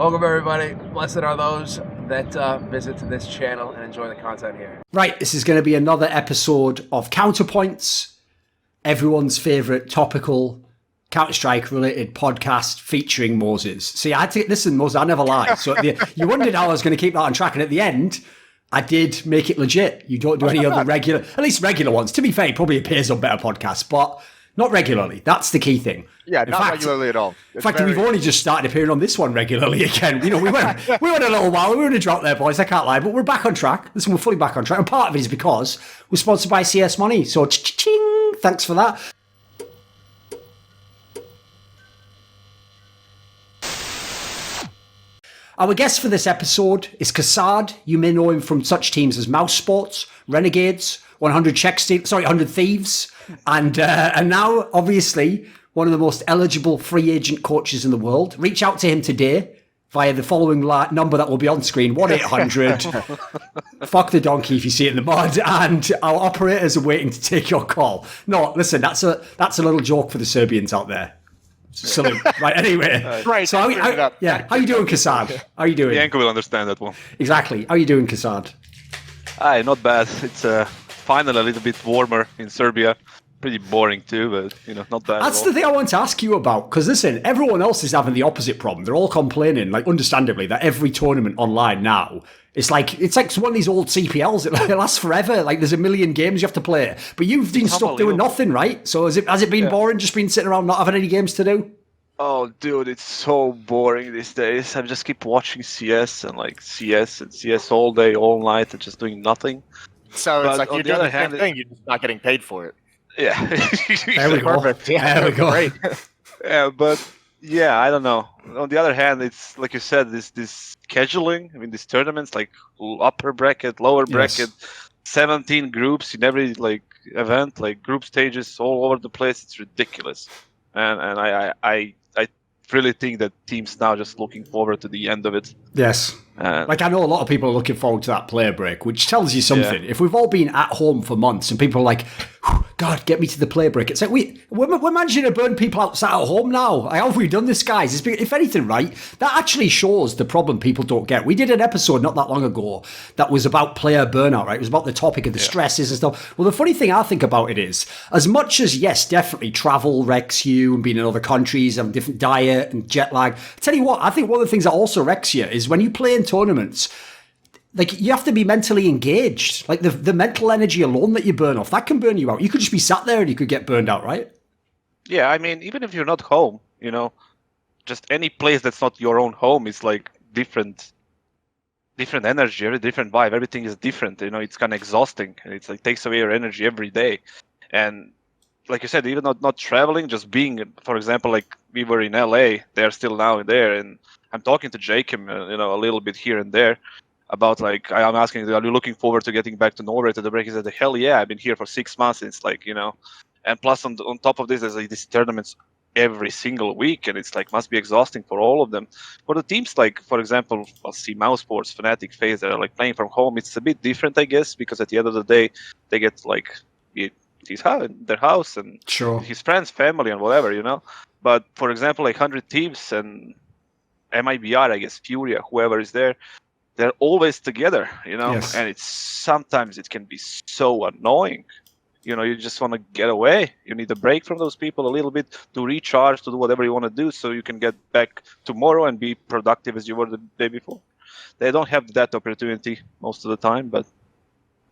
Welcome, everybody. Blessed are those that visit this channel and enjoy the content here. Right, this is going to be another episode of Counterpoints, everyone's favourite topical Counter-Strike related podcast featuring Moses. See, I had to listen, Moses, I never lie. So you wondered how I was going to keep that on track, and at the end, I did make it legit. You don't do any other regular, at least regular ones. To be fair, he probably appears on better podcasts, but not regularly. That's the key thing. Yeah, not regularly at all. In fact, we've only just started appearing on this one regularly again. You know, we went a little while. We were in a drought there, boys. I can't lie, but we're back on track. Listen, we're fully back on track. And part of it is because we're sponsored by CS Money. So, ching, thanks for that. Our guest for this episode is Kassad. You may know him from such teams as Mouse Sports, Renegades, 100 Thieves, and now, obviously, one of the most eligible free agent coaches in the world. Reach out to him today via the following number that will be on screen, 1-800 fuck the donkey if you see it in the mud, and our operators are waiting to take your call. No, listen, that's a little joke for the Serbians out there. Silly. Right, anyway. Right. So how you doing, Kassad? How are you doing? Yanko will understand that one. Exactly. How are you doing, Kassad? Aye, not bad. It's finally a little bit warmer in Serbia. Pretty boring too, but not bad. That's the thing I want to ask you about, because listen, everyone else is having the opposite problem. They're all complaining, like understandably, that every tournament online now, it's like one of these old CPLs. It lasts forever. Like there's a million games you have to play, but you've been stuck doing nothing, right? So has it been boring? Just been sitting around not having any games to do? Oh, dude, it's so boring these days. I just keep watching CS and CS all day, all night, and just doing nothing. So it's like you're doing the same thing. You're just not getting paid for it. Yeah. There we go. Perfect. Yeah, there we go. Great. Yeah, but yeah, I don't know. On the other hand, it's like you said, this scheduling. I mean, these tournaments, like upper bracket, lower bracket, 17 groups in every event, like group stages all over the place. It's ridiculous, and I really think that teams now just looking forward to the end of it. Yes. I know a lot of people are looking forward to that player break, which tells you something. Yeah. If we've all been at home for months and people are like, God, get me to the player break. It's like, we're managing to burn people outside at home now. How have we done this, guys? If anything, right, that actually shows the problem people don't get. We did an episode not that long ago that was about player burnout, right? It was about the topic of the stresses and stuff. Well, the funny thing I think about it is, as much as, yes, definitely travel wrecks you and being in other countries and different diet and jet lag, I tell you what, I think one of the things that also wrecks you is when you play in tournaments, like you have to be mentally engaged. Like the mental energy alone that you burn off, that can burn you out. You could just be sat there and you could get burned out, right? Yeah, I mean, even if you're not home, just any place that's not your own home is like different energy, every different vibe. Everything is different. It's kind of exhausting, and it's like takes away your energy every day. And like you said, even not traveling, just being, for example, like we were in LA, they're still now there, and I'm talking to Jacob, a little bit here and there about I'm asking, are you looking forward to getting back to Norway to the break? He said, hell yeah, I've been here for 6 months. And it's like, and plus on top of this, there's like these tournaments every single week, and it's like must be exhausting for all of them. For the teams, like for example, I'll see Mouse Sports, Fnatic, FaZe that are like playing from home. It's a bit different, I guess, because at the end of the day, they get like their house and his friends, family, and whatever, But for example, like 100 Thieves and MIBR, I guess, Furia, whoever is there, they're always together, Yes. And sometimes it can be so annoying. You just want to get away. You need a break from those people a little bit to recharge, to do whatever you want to do so you can get back tomorrow and be productive as you were the day before. They don't have that opportunity most of the time, but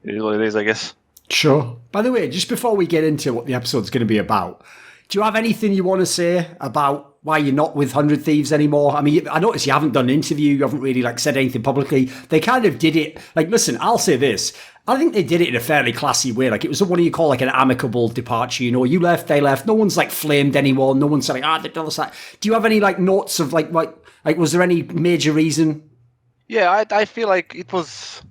it is what it is, I guess. Sure. By the way, just before we get into what the episode's going to be about, do you have anything you want to say about why you're not with 100 Thieves anymore? I mean, I noticed you haven't done an interview. You haven't really said anything publicly. They kind of did it. Listen, I'll say this. I think they did it in a fairly classy way. It was what you call an amicable departure. You left, they left. No one's flamed anyone. No one's saying, they've done this. Do you have any notes of was there any major reason? Yeah, I feel like it was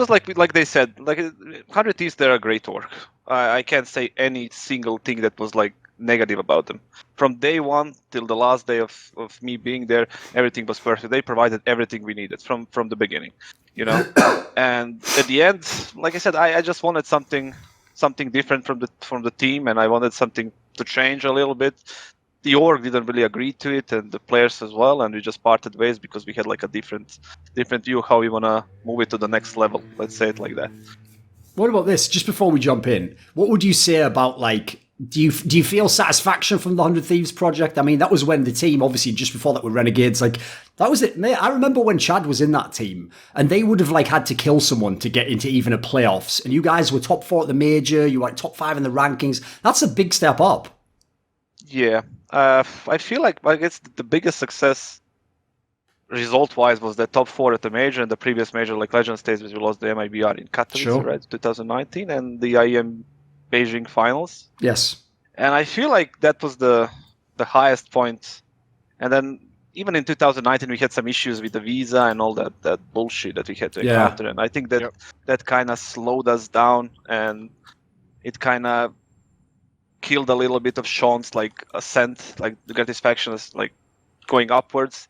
like they said, 100 Thieves, they're a great work. I can't say any single thing that was negative about them. From day one till the last day of me being there, everything was perfect. They provided everything we needed from the beginning, And at the end, like I said, I just wanted something different from the team, and I wanted something to change a little bit. the org didn't really agree to it, and the players as well, and we just parted ways because we had like a different view how we wanna move it to the next level. Let's say it like that. What about this? Just before we jump in, what would you say about like? Do you feel satisfaction from the 100 Thieves project? I mean, that was when the team, obviously, just before that were Renegades. Like, that was it, mate. I remember when Chad was in that team, and they would have like had to kill someone to get into even a playoffs. And you guys were top 4 at the major. You were like top 5 in the rankings. That's a big step up. Yeah, I feel like I guess the biggest success result-wise was the top 4 at the major, and the previous major, like Legend Stage, we lost the MIBR in Katowice, right, 2019, and the IEM Beijing finals. Yes. And I feel like that was the highest point. And then even in 2019, we had some issues with the visa and all that bullshit that we had to encounter. And I think that that kind of slowed us down, and it kind of killed a little bit of Sean's like ascent, like the gratification is like going upwards.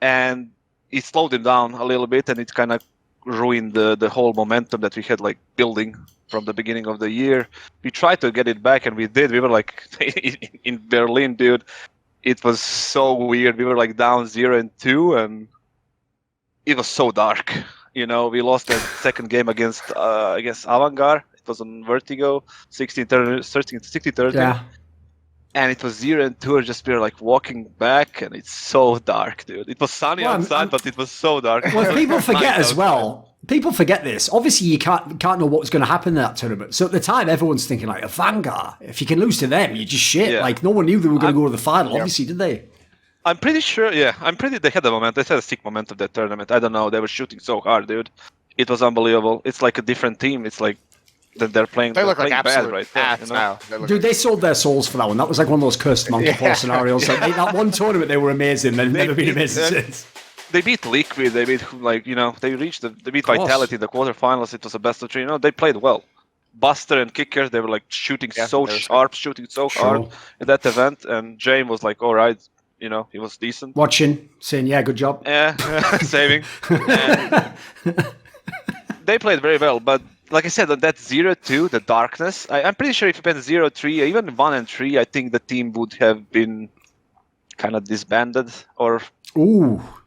And it slowed him down a little bit, and it kind of ruined the whole momentum that we had like building from the beginning of the year. We tried to get it back, and we did. We were like in Berlin, dude. It was so weird. We were like down 0-2, and it was so dark. You know, we lost the second game against Avantgarde. It was on Vertigo, 16-13. Yeah. And it was 0-2. Just we were like walking back, and it's so dark, dude. It was sunny outside, but it was so dark. Well, people forget as well. People forget this. Obviously, you can't know what's going to happen in that tournament. So at the time, everyone's thinking like, a Vanguard. If you can lose to them, you just shit. Yeah. Like no one knew they were going to go to the final. Obviously, did they? I'm pretty sure. Yeah, they had a moment. They had a sick moment of that tournament. I don't know. They were shooting so hard, dude. It was unbelievable. It's like a different team. It's like that they're playing. They look like absolute bad right ass now. Dude, they sold their souls for that one. That was like one of those cursed monkey paw scenarios. Like that one tournament, they were amazing. They've never been amazing since. They beat Liquid. They beat they beat Vitality in the quarterfinals. It was a best of 3. They played well. Buster and Kicker, they were like shooting so sharp, shooting so hard in that event. And James was like, all right, he was decent. Watching, saying, yeah, good job. Yeah, saving. And they played very well, but like I said, on that 0-2, the darkness, I'm pretty sure if you went 0-3, even 1-3, I think the team would have been kind of disbanded, or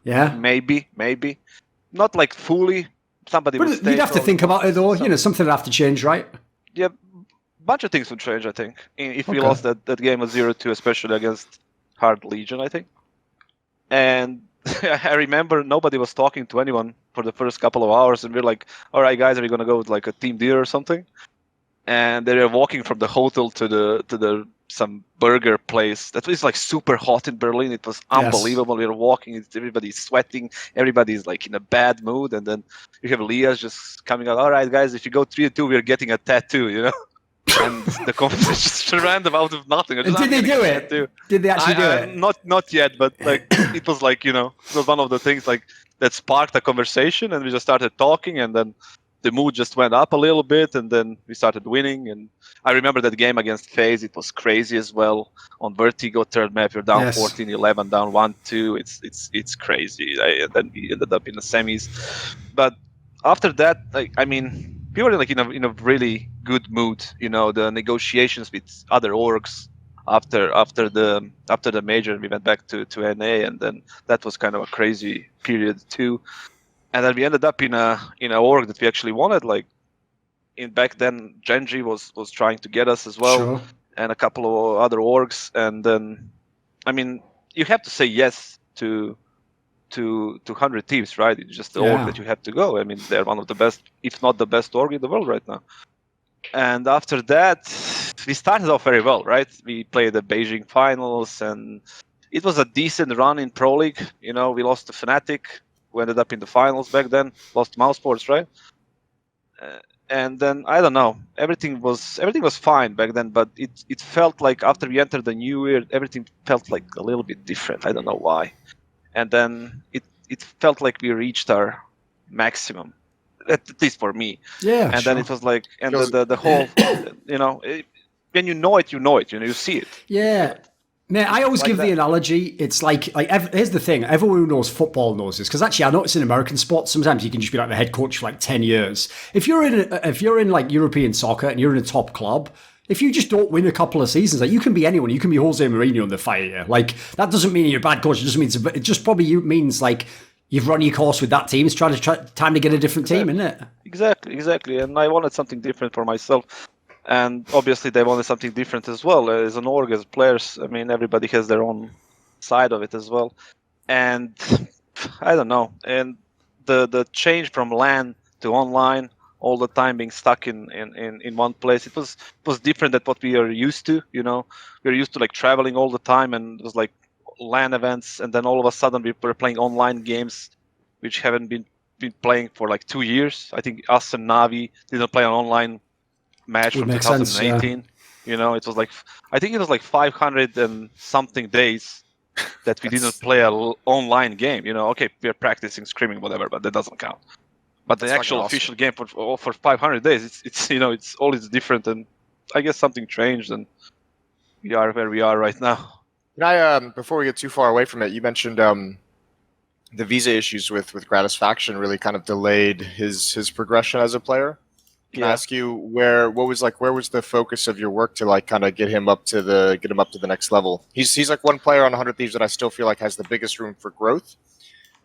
maybe not like fully. Somebody would stay. You'd have to think about it though. Something would have to change, right? Yeah, bunch of things would change, I think, if we lost that game of 0-2, especially against Hard Legion, I think. And I remember nobody was talking to anyone for the first couple of hours, and we're like, all right, guys, are we going to go with like a team dinner or something? And they were walking from the hotel to the some burger place that was like super hot in Berlin. It was unbelievable. We were walking, everybody's sweating, everybody's like in a bad mood, and then you have Leah just coming out, all right, guys, if you go 3-2, we're getting a tattoo, And the competition just random out of nothing. Did they do it? Did they actually do it? Not yet, but like it was like, it was one of the things like that sparked a conversation, and we just started talking, and then the mood just went up a little bit, and then we started winning. And I remember that game against FaZe, it was crazy as well. On Vertigo, third map, you're down 14-11, down 1-2. It's crazy. And then we ended up in the semis. But after that, we were like in a really good mood. The negotiations with other orgs after the major, we went back to NA, and then that was kind of a crazy period too. And then we ended up in a org that we actually wanted. Like back then, Gen.G was trying to get us as well, and a couple of other orgs. And then, you have to say yes to 100 Thieves, right? It's just the org that you have to go. They're one of the best, if not the best org in the world right now. And after that, we started off very well, right? We played the Beijing finals, and it was a decent run in Pro League. We lost to Fnatic, who ended up in the finals back then, lost Mouse Sports, right? And then, I don't know, everything was fine back then, but it felt like after we entered the new year, everything felt like a little bit different. I don't know why. And then it felt like we reached our maximum, at least for me. Yeah. And then it was like, and the whole, when you know it, you see it. Yeah. Man, I always give the analogy. It's like here's the thing. Everyone who knows football knows this, because actually I notice in American sports sometimes you can just be like the head coach for like 10 years. If you're in like European soccer and you're in a top club, if you just don't win a couple of seasons, like you can be anyone. You can be Jose Mourinho in the fire. Like that doesn't mean you're a bad coach. It just means it just probably means like you've run your course with that team. It's time to get a different team, isn't it? Exactly. And I wanted something different for myself. And obviously they wanted something different as well. As an org, as players, I mean, everybody has their own side of it as well. And I don't know. And the change from LAN to online, all the time being stuck in one place, it was different than what we are used to. We were used to like traveling all the time, and it was like LAN events, and then all of a sudden we were playing online games, which haven't been playing for like 2 years. I think us and Navi didn't play an online match from 2018. It was like, I think it was like 500 and something days that we didn't play an online game. Okay, we are practicing, screaming, whatever, but that doesn't count. But the actual official game for 500 days, it's always different, and I guess something changed, and we are where we are right now. Can I, before we get too far away from it, you mentioned the visa issues with Gratisfaction really kind of delayed his progression as a player. Can I ask you where was the focus of your work to like kind of get him up to the next level? He's like one player on 100 Thieves that I still feel like has the biggest room for growth.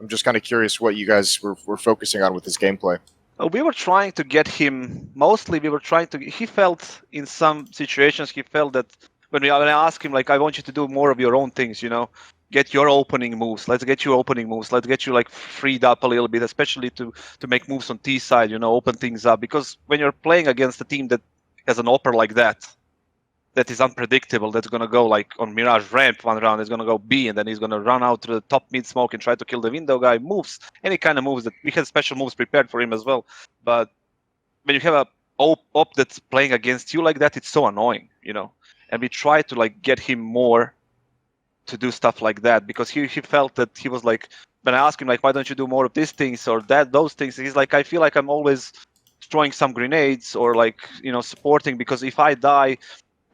I'm just kind of curious what you guys were focusing on with his gameplay. We were trying to get him. Mostly, we were trying to. He felt in some situations that when I asked him like, I want you to do more of your own things, get your opening moves. Let's get you opening moves. Let's get you like freed up a little bit, especially to make moves on T side, open things up. Because when you're playing against a team that has an upper like that is unpredictable, that's going to go like on Mirage ramp one round, is going to go B, and then he's going to run out to the top mid smoke and try to kill the window guy. Moves, any kind of moves that we had special moves prepared for him as well. But when you have a op that's playing against you like that, it's so annoying, And we try to like get him more to do stuff like that, because he felt that he was like, when I asked him like, why don't you do more of these things or those things, he's like, I feel like I'm always throwing some grenades or like supporting, because if I die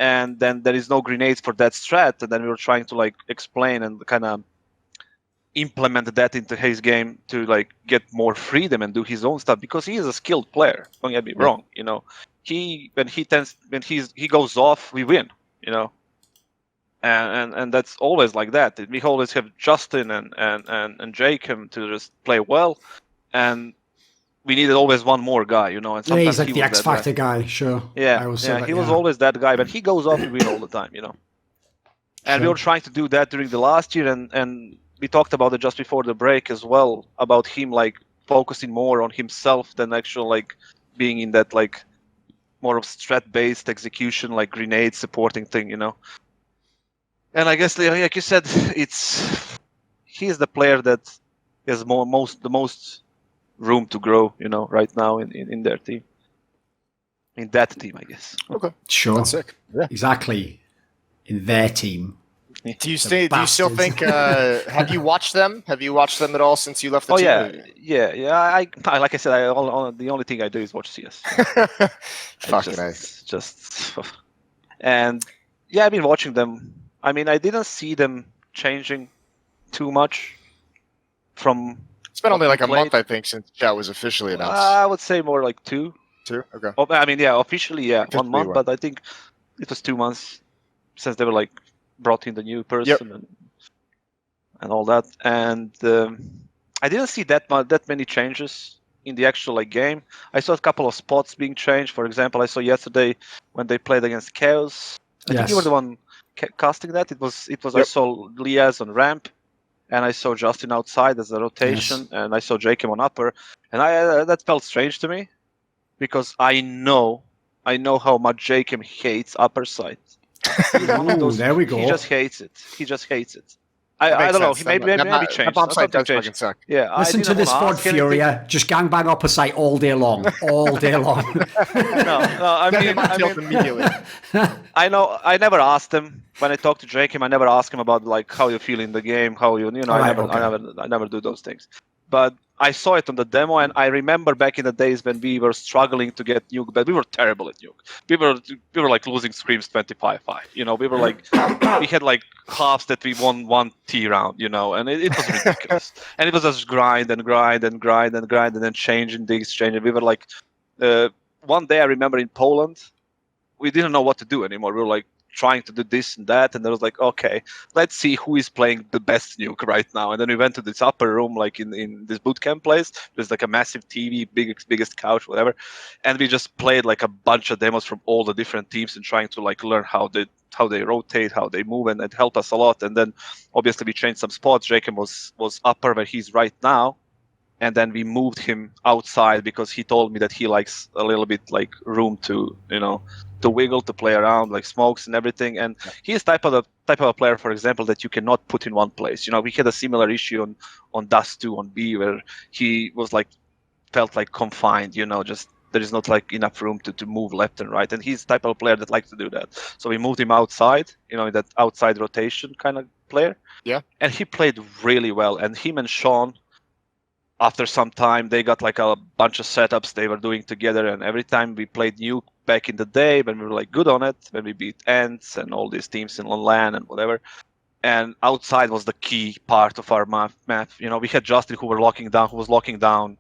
and then there is no grenades for that strat, and then we were trying to like explain and kind of implement that into his game to like get more freedom and do his own stuff, because he is a skilled player. Don't get me wrong, when he goes off, we win, and that's always like that. We always have Justin and Jacob to just play well, and we needed always one more guy, and sometimes he's like the X Factor guy, sure. Yeah, he was always that guy, but he goes off, we win all the time, And we were trying to do that during the last year, and we talked about it just before the break as well, about him like focusing more on himself than actual like being in that like more of strat-based execution, like grenade supporting thing, And I guess, like you said, he's the player that has the most room to grow, right now in their team, in that team, I guess. Okay, sure, that's sick. Yeah, exactly. In their team. Do you still think? Have you watched them? Have you watched them at all since you left the team? Yeah. I like I said, the only thing I do is watch CS. Fucking nice. Just and yeah, I've been watching them. I mean, I didn't see them changing too much from. It's been only like a month, I think, since chat was officially announced. I would say more like 2. 2? Okay. I mean, yeah, officially, 1 month, but I think it was 2 months since they were like brought in the new person and all that. And I didn't see that many changes in the actual like game. I saw a couple of spots being changed. For example, I saw yesterday when they played against Chaos. I think you were the one casting that. It was. I saw Liaz on ramp, and I saw Justin outside as a rotation, and I saw Jacob on upper, and that felt strange to me, because I know how much Jacob hates upper side. There we go. He just hates it. I don't know. Maybe changed. Bomb site does fucking suck. Yeah. Listen to this Ford Furia. Just gangbang upper site all day long. All day long. No. I mean, immediately. I know. I never asked him when I talked to Jacob. I never asked him about like how you feel in the game, how you know. I never do those things. But I saw it on the demo, and I remember back in the days when we were struggling to get nuke, but we were terrible at nuke. We were like losing screams 25-5. We were like, we had like halves that we won 1 T round, and it was ridiculous. And it was just grind, and then changing the exchange. And we were like, one day I remember in Poland, we didn't know what to do anymore. We were like trying to do this and that, and there was like, okay, let's see who is playing the best nuke right now. And then we went to this upper room, like in this boot camp place. There's like a massive TV, biggest couch, whatever, and we just played like a bunch of demos from all the different teams and trying to like learn how they rotate, how they move, and it helped us a lot. And then obviously we changed some spots. Jacob was upper where he's right now, and then we moved him outside because he told me that he likes a little bit like room to to wiggle, to play around, like smokes and everything. And he's type of a player, for example, that you cannot put in one place. We had a similar issue on Dust 2 on B, where he was like felt like confined. Just there is not like enough room to move left and right. And he's the type of player that likes to do that. So we moved him outside, that outside rotation kind of player. Yeah. And he played really well. And him and Sean, after some time, they got like a bunch of setups they were doing together. And every time we played Nuke back in the day, when we were like good on it, when we beat Ants and all these teams in LAN and whatever. And outside was the key part of our map. We had Justin who was locking down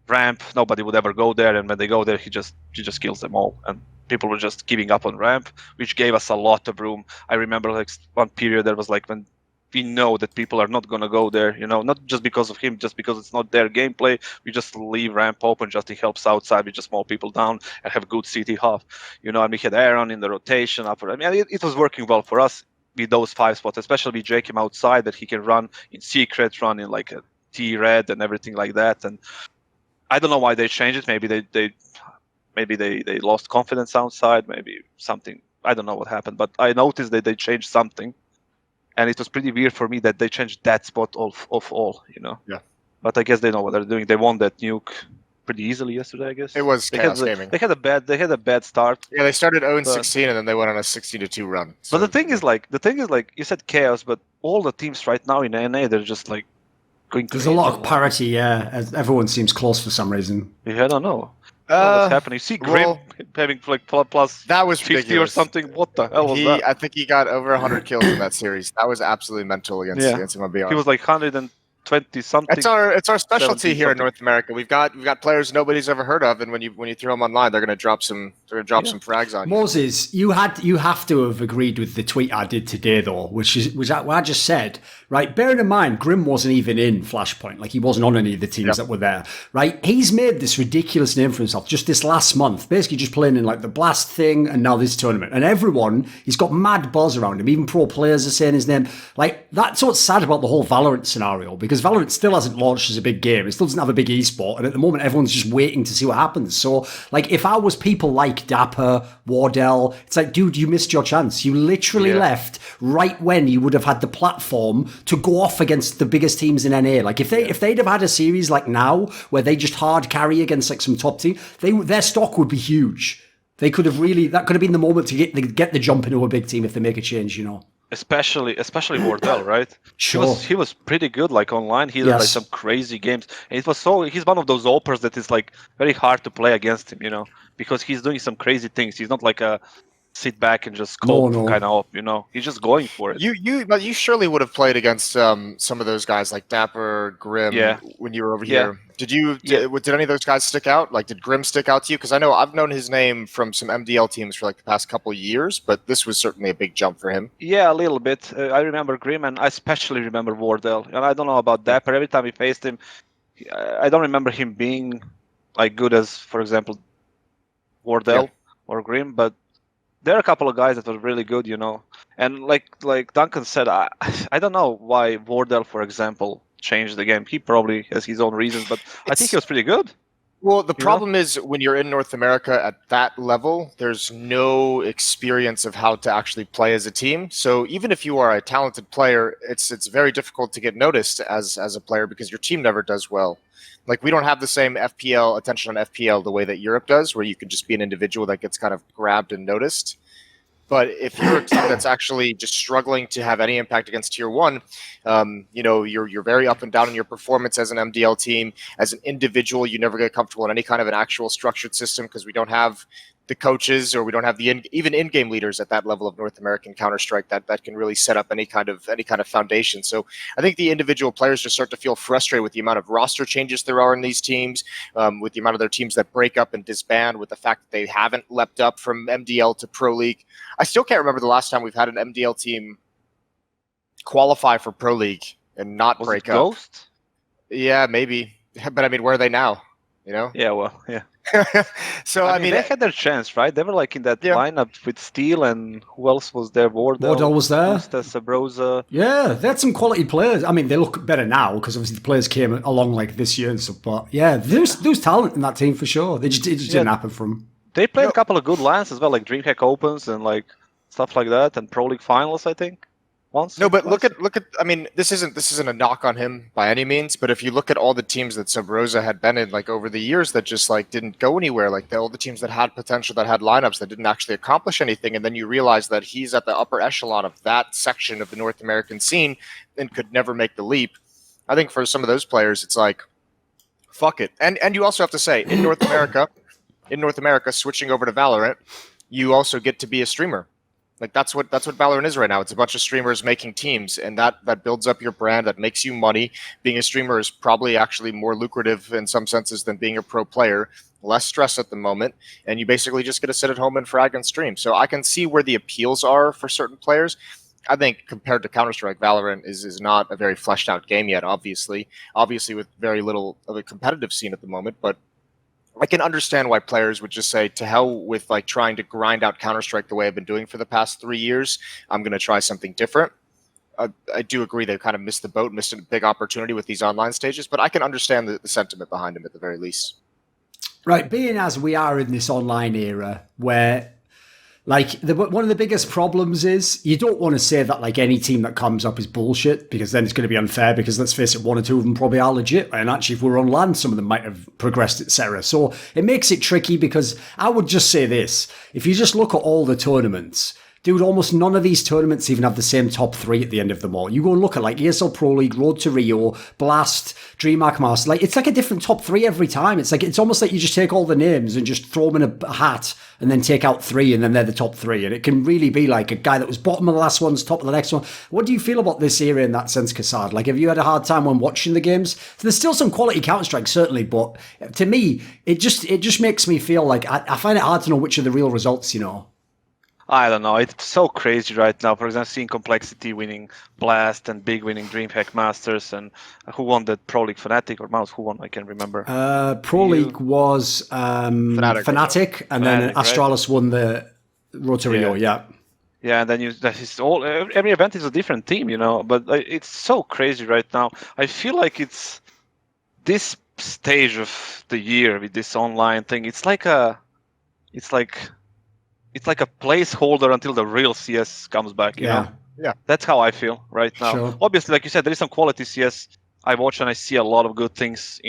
ramp. Nobody would ever go there, and when they go there, he just kills them all. And people were just giving up on ramp, which gave us a lot of room. I remember like one period there was like when we know that people are not going to go there, not just because of him, just because it's not their gameplay. We just leave ramp open, just he helps outside. We just mow people down and have good CT half, and we had Aaron in the rotation. It was working well for us with those 5 spots, especially with Jake him outside, that he can run in secret, run in like a T-red and everything like that. And I don't know why they changed it. Maybe they lost confidence outside, maybe something. I don't know what happened, but I noticed that they changed something. And it was pretty weird for me that they changed that spot of all, Yeah. But I guess they know what they're doing. They won that nuke pretty easily yesterday, I guess. It was chaos gaming. They had a bad start. Yeah, they started 0-16 and then they went on a 16-2 run. So. But the thing is like you said chaos, but all the teams right now in NA, they're just like going There's crazy. a lot of parity, yeah. Everyone seems close for some reason. Yeah, I don't know. What's happening? You see Grim having like plus that was 50 ridiculous. or something. What the hell was that? I think he got over 100 kills in that series. That was absolutely mental against MLBR. He was like 120 something. It's our specialty here in North America. We've got players nobody's ever heard of, and when you throw them online, they're going to drop some frags on you. Moses, you have to have agreed with the tweet I did today, though, which I just said. Right, bearing in mind, Grim wasn't even in Flashpoint. Like, he wasn't on any of the teams that were there. Right, he's made this ridiculous name for himself just this last month, basically just playing in like the Blast thing and now this tournament. And everyone, he's got mad buzz around him. Even pro players are saying his name. Like, that's what's sad about the whole Valorant scenario, because Valorant still hasn't launched as a big game. It still doesn't have a big esport. And at the moment, everyone's just waiting to see what happens. So, like, if I was people like Dapper, Wardell, it's like, dude, you missed your chance. You literally left right when you would have had the platform to go off against the biggest teams in NA. Like, if they'd have had a series like now where they just hard carry against like some top team, their stock would be huge. They could have that could have been the moment to get the jump into a big team if they make a change, Especially Wardell, right? Sure. He was pretty good, like online. He did like some crazy games. And it was he's one of those openers that is like very hard to play against him, because he's doing some crazy things. He's not like a sit back and just scope kind of up, He's just going for it. But you surely would have played against some of those guys like Dapper, Grim when you were over here. Did any of those guys stick out? Like, did Grim stick out to you? Because I know I've known his name from some MDL teams for like the past couple of years, but this was certainly a big jump for him. Yeah, a little bit. I remember Grim, and I especially remember Wardell. And I don't know about Dapper. Every time we faced him, I don't remember him being like good as, for example, Wardell or Grim, but there are a couple of guys that were really good, And like Duncan said, I don't know why Wardell, for example, changed the game. He probably has his own reasons, but I think he was pretty good. Well, the problem is when you're in North America at that level, there's no experience of how to actually play as a team. So even if you are a talented player, it's very difficult to get noticed as a player because your team never does well. Like, we don't have the same attention on FPL the way that Europe does, where you can just be an individual that gets kind of grabbed and noticed. But if you're a team that's actually just struggling to have any impact against Tier 1, you're very up and down in your performance as an MDL team. As an individual, you never get comfortable in any kind of an actual structured system because we don't have the coaches, or we don't have the even in-game leaders at that level of North American Counter-Strike that can really set up any kind of foundation. So I think the individual players just start to feel frustrated with the amount of roster changes there are in these teams, with the amount of their teams that break up and disband, with the fact that they haven't leapt up from MDL to Pro League. I still can't remember the last time we've had an MDL team qualify for Pro League and not break up. Ghost? Yeah, maybe. But I mean, where are they now? You know? Yeah, well, yeah. So I mean, they had their chance, right? They were like in that lineup with Steel, and who else was there? Wardell was there. Sabrosa. Yeah, they had some quality players. I mean, they look better now because obviously the players came along like this year and stuff. But yeah, there's talent in that team for sure. It just didn't happen for them. They played a couple of good lands as well, like DreamHack Opens and like stuff like that, and Pro League Finals, I think. No, but look at. I mean, this isn't a knock on him by any means. But if you look at all the teams that Sub Rosa had been in, like over the years, that just like didn't go anywhere, like all the teams that had potential, that had lineups that didn't actually accomplish anything, and then you realize that he's at the upper echelon of that section of the North American scene and could never make the leap. I think for some of those players, it's like, fuck it. And you also have to say in North America, switching over to Valorant, you also get to be a streamer. Like that's what Valorant is right now. It's a bunch of streamers making teams, and that builds up your brand, that makes you money. Being a streamer is probably actually more lucrative in some senses than being a pro player. Less stress at the moment, and you basically just get to sit at home and frag and stream. So I can see where the appeals are for certain players. I think compared to Counter-Strike, Valorant is not a very fleshed out game yet, obviously with very little of a competitive scene at the moment, but I can understand why players would just say, to hell with like trying to grind out Counter-Strike the way I've been doing for the past 3 years. I'm going to try something different. I do agree they kind of missed the boat, missed a big opportunity with these online stages, but I can understand the sentiment behind them at the very least. Right, being as we are in this online era where like one of the biggest problems is you don't want to say that like any team that comes up is bullshit, because then it's going to be unfair, because let's face it, one or two of them probably are legit, and actually if we're on land some of them might have progressed, etc. So it makes it tricky, because I would just say this: if you just look at all the tournaments, dude, almost none of these tournaments even have the same top three at the end of them all. You go and look at like ESL Pro League, Road to Rio, Blast, DreamHack Masters. Like it's like a different top three every time. It's almost like you just take all the names and just throw them in a hat and then take out three, and then they're the top three. And it can really be like a guy that was bottom of the last one's top of the next one. What do you feel about this era in that sense, Kassad? Like, have you had a hard time when watching the games? So there's still some quality Counter-Strike, certainly, but to me, it just makes me feel like I find it hard to know which are the real results, you know. I don't know. It's so crazy right now. For example, seeing Complexity winning Blast and Big winning DreamHack Masters, and who won that Pro League, Fnatic or Mouse? Who won? I can't remember. Pro League was Fnatic, and then Astralis won the Road to Rio. Yeah, and then every event is a different team, you know. But it's so crazy right now. I feel like it's this stage of the year with this online thing. It's like a placeholder until the real CS comes back, you know? Yeah. That's how I feel right now. Sure. Obviously, like you said, there is some quality CS. I watch and I see a lot of good things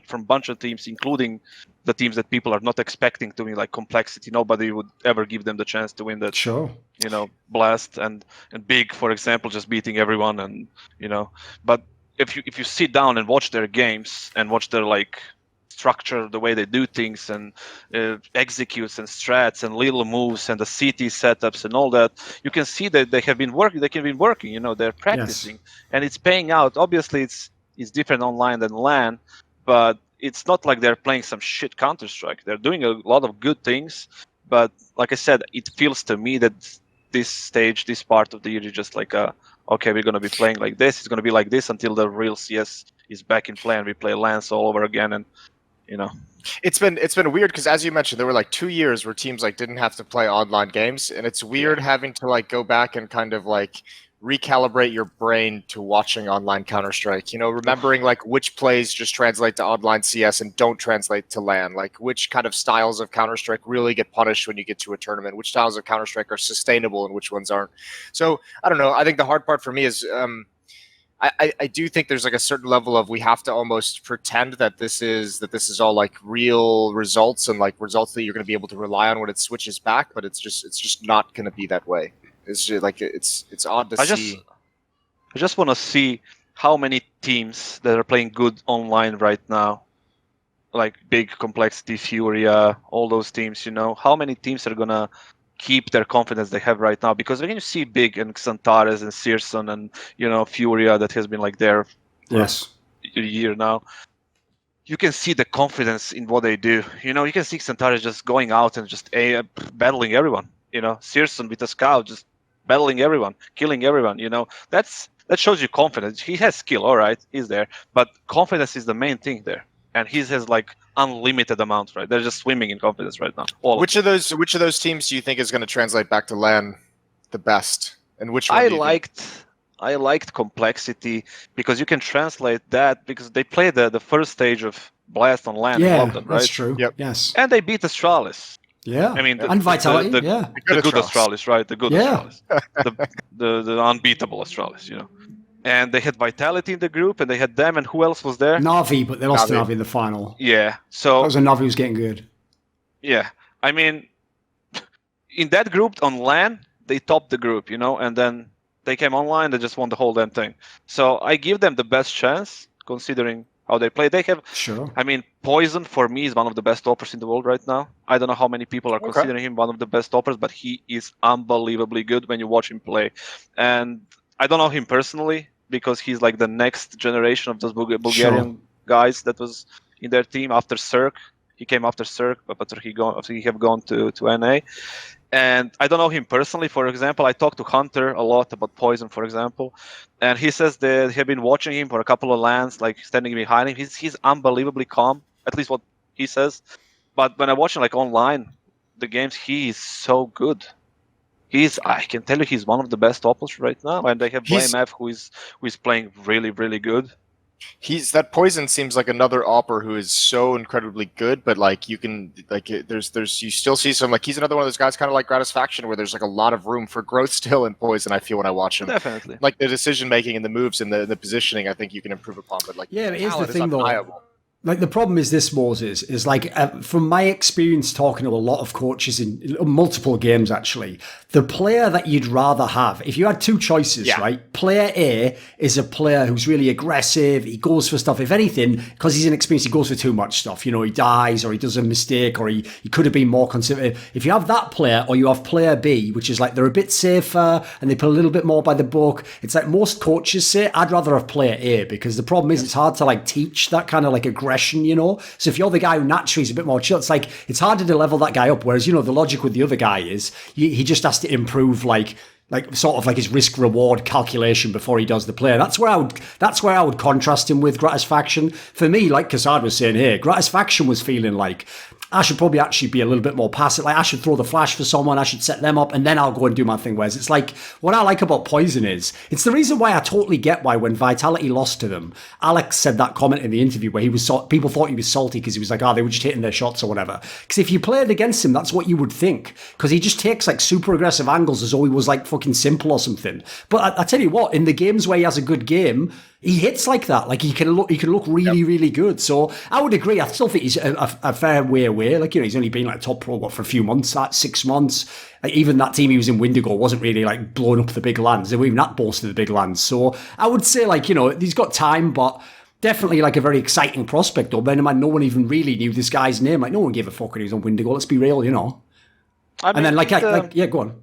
from bunch of teams, including the teams that people are not expecting to win, like Complexity. Nobody would ever give them the chance to win that. Sure. You know, Blast and Big, for example, just beating everyone, and you know. But if you sit down and watch their games and watch their like structure, the way they do things, and executes and strats and little moves and the CT setups and all that, you can see that they have been working. You know, they're practicing, and it's paying out. Obviously, it's different online than LAN, but it's not like they're playing some shit Counter-Strike. They're doing a lot of good things, but like I said, it feels to me that this stage, this part of the year is just like okay, we're going to be playing like this. It's going to be like this until the real CS is back in play and we play LANs all over again. And you know, it's been weird because, as you mentioned, there were like 2 years where teams like didn't have to play online games, and it's weird having to like go back and kind of like recalibrate your brain to watching online Counter-Strike. You know, remembering like which plays just translate to online CS and don't translate to LAN, like which kind of styles of Counter-Strike really get punished when you get to a tournament, which styles of Counter-Strike are sustainable and which ones aren't. So I don't know. I think the hard part for me is I do think there's like a certain level of we have to almost pretend that this is all like real results and like results that you're going to be able to rely on when it switches back, but it's just not going to be that way. It's just like it's odd to see. I just want to see how many teams that are playing good online right now like Big, Complexity, Furia, all those teams, how many teams are gonna keep their confidence they have right now? Because when you see Big and Xantares and Searson and Furia that has been like there for a year now, you can see the confidence in what they do. You can see Xantares just going out and just battling everyone. Searson with a scout just battling everyone, killing everyone. That shows you confidence. He has skill, all right, he's there, but confidence is the main thing there, and he has like unlimited amount, right? They're just swimming in confidence right now. Which of those teams do you think is going to translate back to LAN the best, and which one I liked Complexity because you can translate that because they played the first stage of Blast on LAN in London, right? That's true. Yep. Yes. And they beat Astralis. Yeah. I mean, and Vitality. The good Astralis, right? The good Astralis. the unbeatable Astralis, And they had Vitality in the group, and they had them, and who else was there? Navi, but they lost to Navi in the final. Yeah. So that was when Navi was getting good. Yeah. I mean, in that group on LAN, they topped the group, and then they came online, they just won the whole damn thing. So I give them the best chance, considering how they play. They have, I mean, Poison for me is one of the best toppers in the world right now. I don't know how many people are considering him one of the best toppers, but he is unbelievably good when you watch him play. And I don't know him personally because he's like the next generation of those Bulgarian guys that was in their team after Cirque. He came after Cirque, but after he have gone to NA. And I don't know him personally. For example, I talked to Hunter a lot about Poison, for example, and he says that he have been watching him for a couple of LANs, like standing behind him. He's unbelievably calm, at least what he says. But when I watch him like online, the games, he is so good. I can tell you, he's one of the best toppers right now. And they have BlameF, who is playing really, really good. That Poison seems like another opper who is so incredibly good, but like you can you still see some, like he's another one of those guys kind of like Gratisfaction where there's like a lot of room for growth still in Poison. I feel when I watch him, definitely like the decision making and the moves and the positioning, I think you can improve upon. But like here's the thing though. Like the problem is this, Moses, is like from my experience talking to a lot of coaches in multiple games, actually, the player that you'd rather have, if you had two choices, right? Player A is a player who's really aggressive. He goes for stuff. If anything, because he's inexperienced, he goes for too much stuff. He dies or he does a mistake or he could have been more conservative. If you have that player or you have player B, which is like they're a bit safer and they put a little bit more by the book, it's like most coaches say, I'd rather have player A because the problem is it's hard to like teach that kind of like aggression. So if you're the guy who naturally is a bit more chill, it's like it's harder to level that guy up. Whereas the logic with the other guy is he just has to improve like sort of like his risk reward calculation before he does the play. That's where I would contrast him with Gratisfaction. For me, like Kassad was saying here, Gratisfaction was feeling like I should probably actually be a little bit more passive. Like I should throw the flash for someone, I should set them up, and then I'll go and do my thing. Whereas it's like, what I like about Poison is, it's the reason why I totally get why when Vitality lost to them, Alex said that comment in the interview where people thought he was salty because he was like, they were just hitting their shots or whatever. Because if you played against him, that's what you would think. Because he just takes like super aggressive angles as though he was like fucking simple or something. But I tell you what, in the games where he has a good game, he hits like that. Like he can look really, really good. So I would agree. I still think he's a fair way away. Like, he's only been like top pro for a few months, 6 months. Like, even that team he was in Windigo wasn't really like blowing up the big lands. They were even that boasted the big lands. So I would say like, he's got time, but definitely like a very exciting prospect. Or bear in mind, no one even really knew this guy's name. Like no one gave a fuck when he was on Windigo. Let's be real, I mean, and then yeah, go on.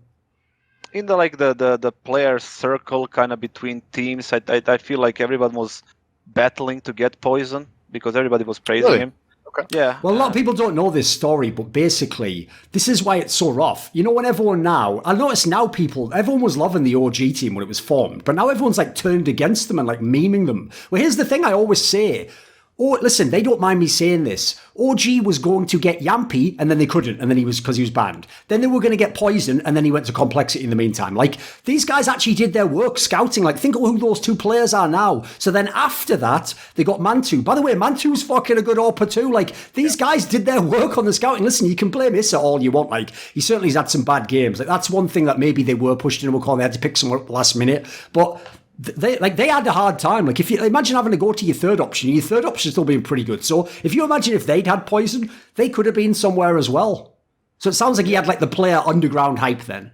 In the player circle kind of between teams, I feel like everyone was battling to get Poison because everybody was praising him. Okay. Yeah. Well, a lot of people don't know this story, but basically, this is why it's so rough. When everyone now, I notice now everyone was loving the OG team when it was formed, but now everyone's like turned against them and like memeing them. Well, here's the thing I always say. Oh, listen, they don't mind me saying this. OG was going to get Yampy, and then they couldn't, and then because he was banned. Then they were going to get Poison, and then he went to Complexity in the meantime. Like, these guys actually did their work scouting. Like, think of who those two players are now. So then after that, they got Mantu. By the way, Mantu's fucking a good AWPer too. Like, these guys did their work on the scouting. Listen, you can blame Issa all you want. Like, he certainly has had some bad games. Like, that's one thing that maybe they were pushed into a corner. They had to pick someone up last minute. But they had a hard time. Like, if you imagine having to go to your third option still being pretty good. So if you imagine if they'd had Poison, they could have been somewhere as well. So it sounds like he had like the player underground hype then.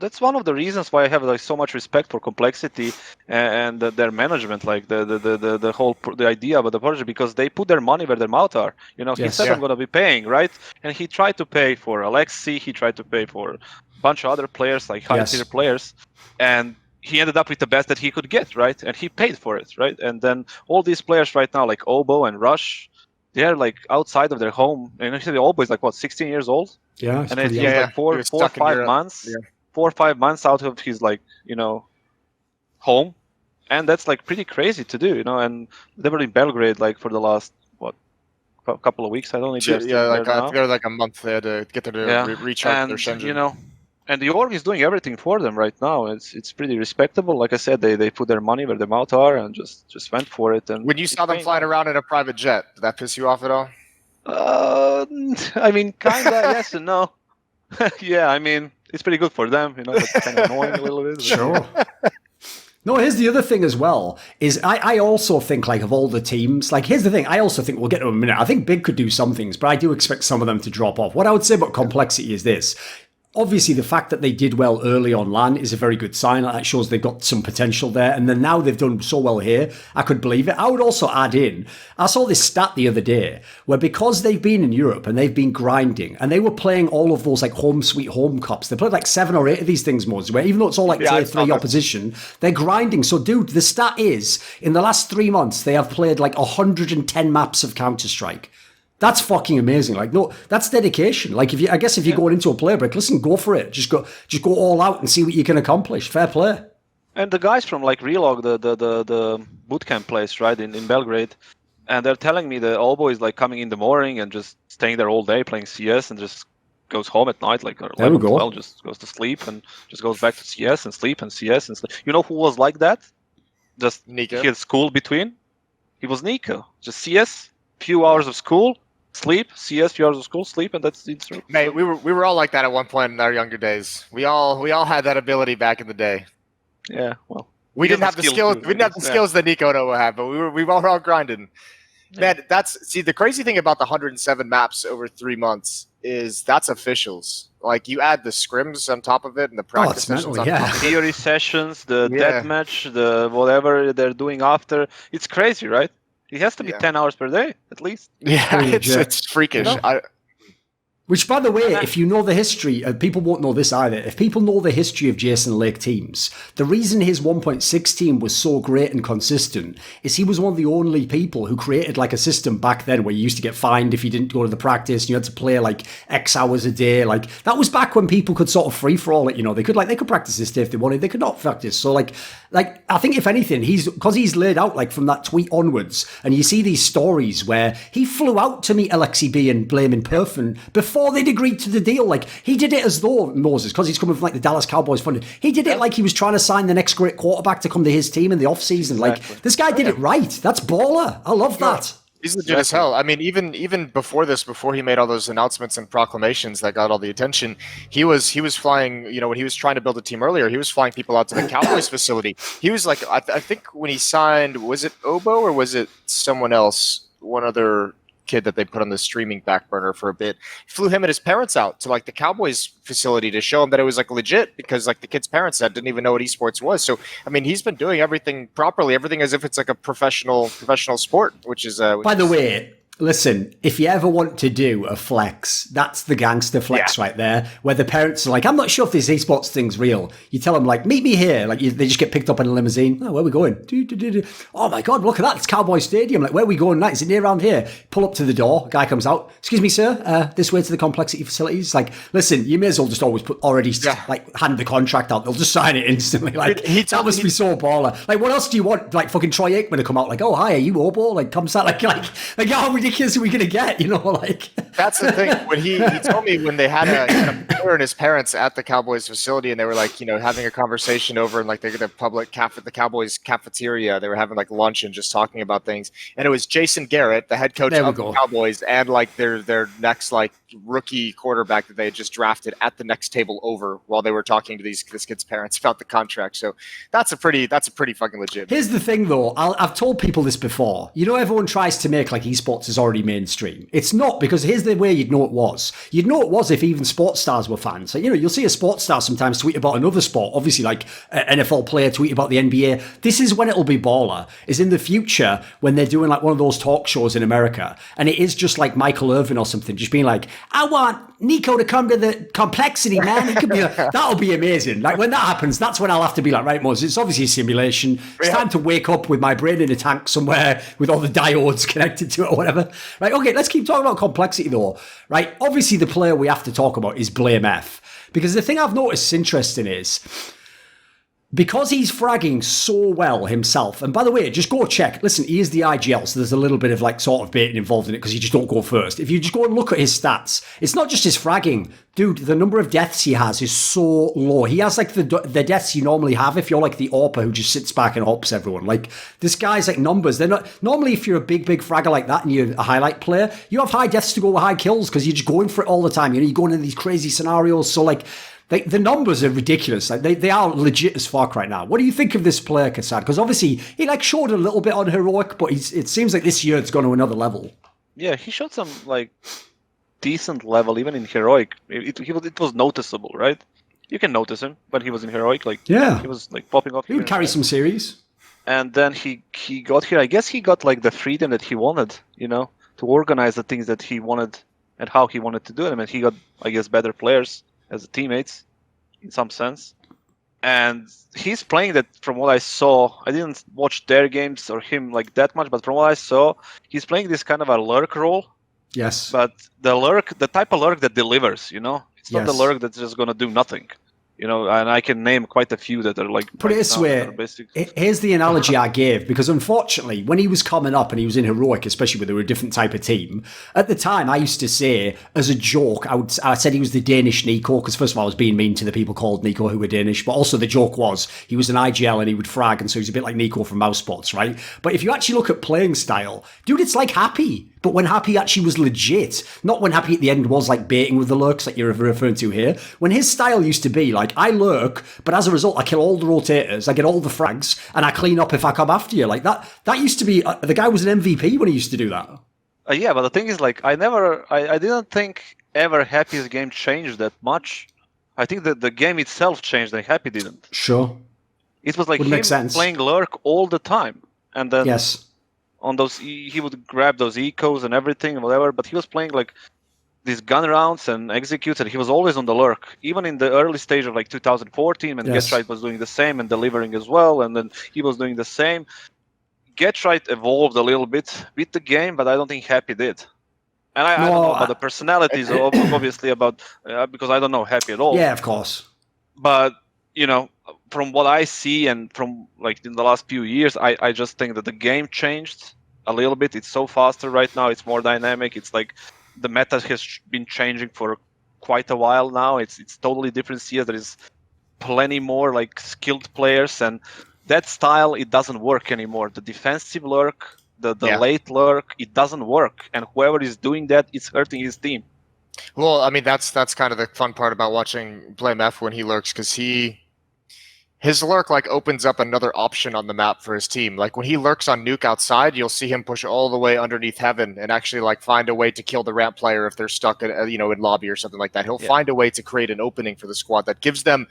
that's one of the reasons why I have like so much respect for Complexity and their management, like the whole the idea about the project, because they put their money where their mouth are. You know, he Yes. said Yeah. I'm gonna be paying, right? And he tried to pay for Alexi, he tried to pay for a bunch of other players, like high tier players, and he ended up with the best that he could get, right? And he paid for it, right? And then all these players right now, like Obo and Rush, they're like outside of their home. And actually, Obo is like what, 16 years old? Yeah, And he's young. like He four was or stuck in 5 Europe. months, Yeah. 4 or 5 months out of his like, you know, home, and that's like pretty crazy to do, you know. And they were in Belgrade like for the last a couple of weeks. I don't think they're still Like there I now. think they're like a month there to get there to recharge their And Shenzhen. you know, and the org is doing everything for them right now. It's pretty respectable. Like I said, they put their money where their mouth are and just went for it. And When you saw them it's flying around in a private jet, did that piss you off at all? I mean, kinda yes and no. Yeah, I mean, it's pretty good for them, you know, but it's kind of annoying a little bit. But Sure. No, here's the other thing as well, is I also think, like, of all the teams, like, here's the thing, I also think, we'll get to in a minute, I think Big could do some things, but I do expect some of them to drop off. What I would say about Complexity is this. Obviously, the fact that they did well early on LAN is a very good sign. That shows they've got some potential there. And then now they've done so well here, I could believe it. I would also add in, I saw this stat the other day, where because they've been in Europe and they've been grinding, and they were playing all of those like home sweet home cups. They played like 7 or 8 of these things, Moses, where even though it's all like tier 3 opposition, they're grinding. So, dude, the stat is, in the last 3 months, they have played like 110 maps of Counter-Strike. That's fucking amazing. Like, no, that's dedication. Like, I guess if you're going into a play break, listen, go for it. Just go all out and see what you can accomplish. Fair play. And the guys from like Relog, the bootcamp place, right, in Belgrade, and they're telling me the Obo is like coming in the morning and just staying there all day playing CS and just goes home at night, like 11, 12, just goes to sleep and just goes back to CS and sleep and CS and sleep. You know who was like that? Just Nico. He had school between. He was Nico. Just CS, few hours of school, sleep, CS, few hours of school, sleep, and that's it. Mate, we were all like that at one point in our younger days. We all had that ability back in the day. Yeah, well, we didn't have the skills. We didn't have the skills that Nico and Obo had, but we were all grinding. Yeah. Man, the crazy thing about the 107 maps over 3 months is that's officials. Like, you add the scrims on top of it and the practice sessions on top of it. Theory sessions, the deathmatch, the whatever they're doing after. It's crazy, right? It has to be 10 hours per day, at least. Yeah, it's freakish. You know? Which, by the way, if you know the history, people won't know this either. If people know the history of Jason Lake teams, the reason his 1.6 team was so great and consistent is he was one of the only people who created like a system back then where you used to get fined if you didn't go to the practice and you had to play like X hours a day. Like, that was back when people could sort of free for all it, you know, they could practice this day if they wanted, they could not practice. So like I think if anything, because he's laid out like from that tweet onwards, and you see these stories where he flew out to meet Alexi B and Blaming Perfin before they'd agreed to the deal. Like, he did it as though, Moses, because he's coming from like the Dallas Cowboys funded, he did it like he was trying to sign the next great quarterback to come to his team in the offseason. Exactly. Like, this guy did it right. That's baller. I love that. He's legit as hell. I mean, even before this, before he made all those announcements and proclamations that got all the attention, he was flying. You know, when he was trying to build a team earlier, he was flying people out to the Cowboys facility. He was like, I think when he signed, was it Obo or was it someone else? One other kid that they put on the streaming back burner for a bit. He flew him and his parents out to like the Cowboys facility to show him that it was like legit, because like the kid's parents didn't even know what esports was. So I mean, he's been doing everything properly, everything as if it's like a professional sport, which is by the way, listen, if you ever want to do a flex, that's the gangster flex right there, where the parents are like, I'm not sure if this esports thing's real. You tell them, like, meet me here. Like, they just get picked up in a limousine. Oh, where are we going? Oh, my God, look at that. It's Cowboy Stadium. Like, where are we going next? Is it near around here? Pull up to the door. Guy comes out. Excuse me, sir. This way to the Complexity facilities. Like, listen, you may as well just always hand the contract out. They'll just sign it instantly. Like, that must be so baller. Like, what else do you want? Like, fucking Troy Aikman to come out like, oh, hi, are you Obo? Like, come start, like, how ridiculous are we gonna get? You know, like that's the thing. When he told me when they had a player and his parents at the Cowboys facility, and they were like, you know, having a conversation over in like the public the Cowboys cafeteria. They were having like lunch and just talking about things. And it was Jason Garrett, the head coach of the Cowboys, and like their next like rookie quarterback that they had just drafted at the next table over while they were talking to this kid's parents about the contract. So that's a pretty fucking legit. Here's the thing, though. I've told people this before. You know, everyone tries to make like esports is already mainstream. It's not, because here's the way you'd know it was. You'd know it was if even sports stars were fans. So, you know, you'll see a sports star sometimes tweet about another sport, obviously like an NFL player tweet about the NBA. This is when it'll be baller, is in the future when they're doing like one of those talk shows in America. And it is just like Michael Irvin or something, just being like, I want Nico to come to the complexity, man. It could be that'll be amazing. Like when that happens, that's when I'll have to be like, right, Moses, it's obviously a simulation. It's time to wake up with my brain in a tank somewhere with all the diodes connected to it or whatever. Right, okay, let's keep talking about complexity though. Right, obviously the player we have to talk about is Blame F. Because the thing I've noticed is interesting is, because he's fragging so well himself, and by the way, just go check. Listen, he is the IGL, so there's a little bit of like sort of baiting involved in it because you just don't go first. If you just go and look at his stats, it's not just his fragging. Dude, the number of deaths he has is so low. He has like the deaths you normally have if you're like the AWPer who just sits back and hops everyone. Like this guy's like numbers. They're not normally if you're a big fragger like that and you're a highlight player, you have high deaths to go with high kills because you're just going for it all the time. You know, you're going into these crazy scenarios. So like, the numbers are ridiculous. Like they are legit as fuck right now. What do you think of this player, Kassad? Because obviously he like showed a little bit on heroic, but it seems like this year it's gone to another level. Yeah, he showed some like decent level even in heroic. It was noticeable, right? You can notice him when he was in heroic. Like he was like popping off. He would carry some series. And then he got here. I guess he got like the freedom that he wanted, you know, to organize the things that he wanted and how he wanted to do them. And he got, I guess, better players as teammates in some sense. And he's playing that, from what I saw, I didn't watch their games or him like that much, but from what I saw, he's playing this kind of a lurk role. Yes. But the type of lurk that delivers, you know? It's not the lurk that's just going to do nothing. You know, and I can name quite a few that are like... Put it this way, here's the analogy I gave, because unfortunately, when he was coming up and he was in Heroic, especially when they were a different type of team, at the time I used to say, as a joke, I said he was the Danish Nico, because first of all I was being mean to the people called Nico who were Danish, but also the joke was, he was an IGL and he would frag, and so he's a bit like Nico from Mousespots, right? But if you actually look at playing style, dude, it's like Happy. But when Happy actually was legit, not when Happy at the end was like baiting with the lurks like you're referring to here. When his style used to be like, I lurk, but as a result, I kill all the rotators, I get all the frags, and I clean up if I come after you. Like that used to be, the guy was an MVP when he used to do that. Yeah, but the thing is, like, I didn't think ever Happy's game changed that much. I think that the game itself changed and Happy didn't. Sure. It was like him playing lurk all the time. And then... Yes. On those, he would grab those ecos and everything and whatever, but he was playing like these gun rounds and executes, and he was always on the lurk. Even in the early stage of like 2014, when Getright was doing the same and delivering as well, and then he was doing the same. Getright evolved a little bit with the game, but I don't think Happy did. And I don't know about the personalities, obviously, about because I don't know Happy at all. Yeah, of course. But you know, from what I see and from like in the last few years, I just think that the game changed a little bit. It's so faster right now. It's more dynamic. It's like the meta has been changing for quite a while now. It's totally different CS. There is plenty more like skilled players, and that style, it doesn't work anymore. The defensive lurk, the late lurk, it doesn't work. And whoever is doing that, it's hurting his team. Well, I mean, that's kind of the fun part about watching Blame F when he lurks, because his lurk like opens up another option on the map for his team. Like when he lurks on Nuke outside, you'll see him push all the way underneath Heaven and actually like find a way to kill the ramp player if they're stuck in, in lobby or something like that. He'll find a way to create an opening for the squad that gives them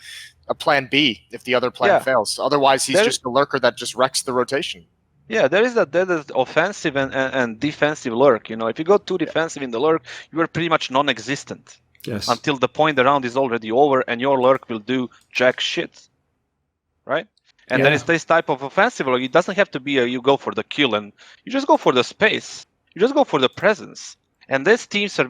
a plan B if the other plan fails. Otherwise, he's just a lurker that just wrecks the rotation. Yeah, there is offensive and defensive lurk. You know, if you go too defensive in the lurk, you are pretty much non-existent. Yes. Until the point the round is already over and your lurk will do jack shit. Right? And then it's this type of offensive lurk. It doesn't have to be you go for the kill, and you just go for the space. You just go for the presence. And these teams are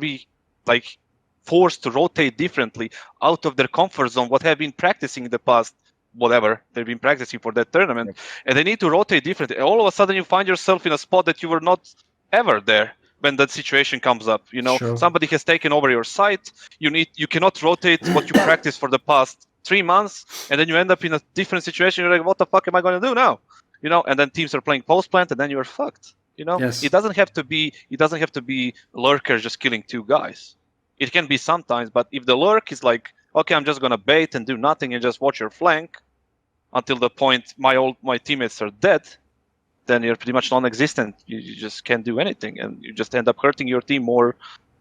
like forced to rotate differently out of their comfort zone, what have been practicing in the past, whatever they've been practicing for that tournament, and they need to rotate differently. And all of a sudden you find yourself in a spot that you were not ever there when that situation comes up. You know, somebody has taken over your site. You cannot rotate what you practiced for the past 3 months, and then you end up in a different situation. You're like, what the fuck am I going to do now? You know, and then teams are playing post plant, and then you're fucked. You know, it doesn't have to be lurkers just killing two guys. It can be sometimes, but if the lurk is like, okay, I'm just gonna bait and do nothing and just watch your flank until the point my teammates are dead, then you're pretty much non-existent. You just can't do anything, and you just end up hurting your team more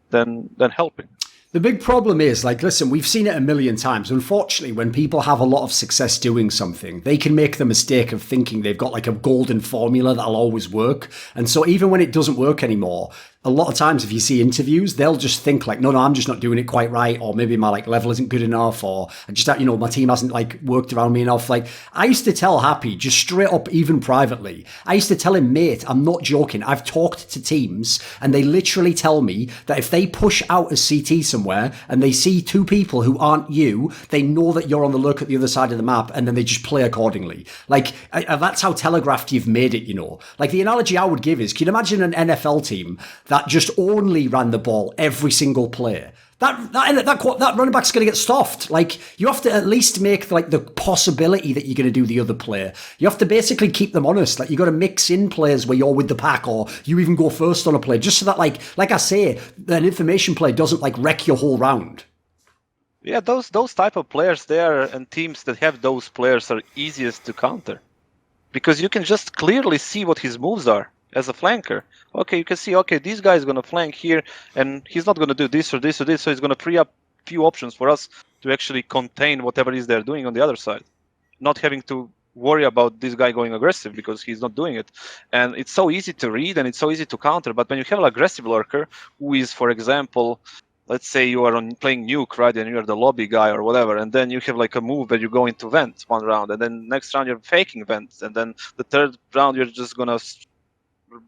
than helping. The big problem is, like, listen, we've seen it a million times. Unfortunately, when people have a lot of success doing something, they can make the mistake of thinking they've got like a golden formula that'll always work. And so even when it doesn't work anymore, a lot of times if you see interviews, they'll just think like, no, I'm just not doing it quite right. Or maybe my like level isn't good enough. Or I just, my team hasn't like worked around me enough. Like I used to tell Happy just straight up, even privately, I used to tell him, mate, I'm not joking. I've talked to teams and they literally tell me that if they push out a CT somewhere and they see two people who aren't you, they know that you're on the look at the other side of the map and then they just play accordingly. Like that's how telegraphed you've made it, Like the analogy I would give is, can you imagine an NFL team that just only ran the ball every single play? That running back's going to get stuffed. Like, you have to at least make like the possibility that you're going to do the other play. You have to basically keep them honest. Like, you got to mix in players where you're with the pack, or you even go first on a play, just so that like I say, an information play doesn't like wreck your whole round. Yeah, those type of players there and teams that have those players are easiest to counter, because you can just clearly see what his moves are as a flanker. Okay, you can see, this guy is going to flank here, and he's not going to do this or this or this, so he's going to free up a few options for us to actually contain whatever it is they're doing on the other side. Not having to worry about this guy going aggressive because he's not doing it. And it's so easy to read and it's so easy to counter, but when you have an aggressive lurker who is, for example, let's say you are playing nuke, right, and you're the lobby guy or whatever, and then you have like a move where you go into vent one round, and then next round you're faking vents, and then the third round you're just going to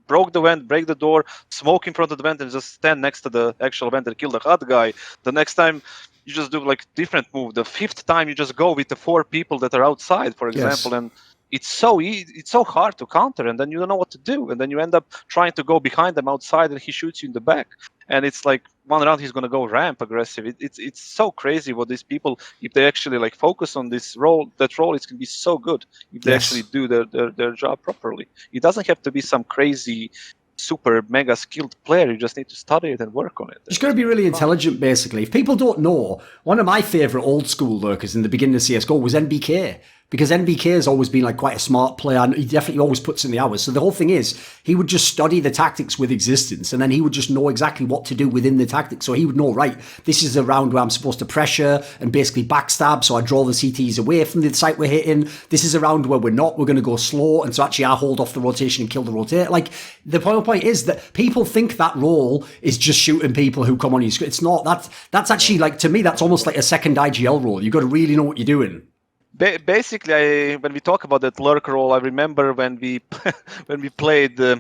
broke the vent, break the door, smoke in front of the vent, and just stand next to the actual vent and kill the hot guy. The next time you just do like different move. The fifth time you just go with the 4 people that are outside, for example, and it's so easy, it's so hard to counter, and then you don't know what to do, and then you end up trying to go behind them outside, and he shoots you in the back, and it's like one round he's going to go ramp aggressive. It's so crazy what these people, if they actually like focus on this role, it's going to be so good if they actually do their job properly. It doesn't have to be some crazy super mega skilled player. You just need to study it and work on it. It's going to be really intelligent, basically. If people don't know, one of my favorite old school lurkers in the beginning of CSGO was NBK. Because NBK has always been like quite a smart player, and he definitely always puts in the hours. So the whole thing is, he would just study the tactics with existence, and then he would just know exactly what to do within the tactics. So he would know, right, this is a round where I'm supposed to pressure and basically backstab, so I draw the CTs away from the site we're hitting. This is a round where we're going to go slow, and so actually I hold off the rotation and kill the rotate. Like, the point is that people think that role is just shooting people who come on your screen. It's not. That's actually, like, to me, that's almost like a second IGL role. You've got to really know what you're doing. Basically, when we talk about that lurk role, I remember when we played the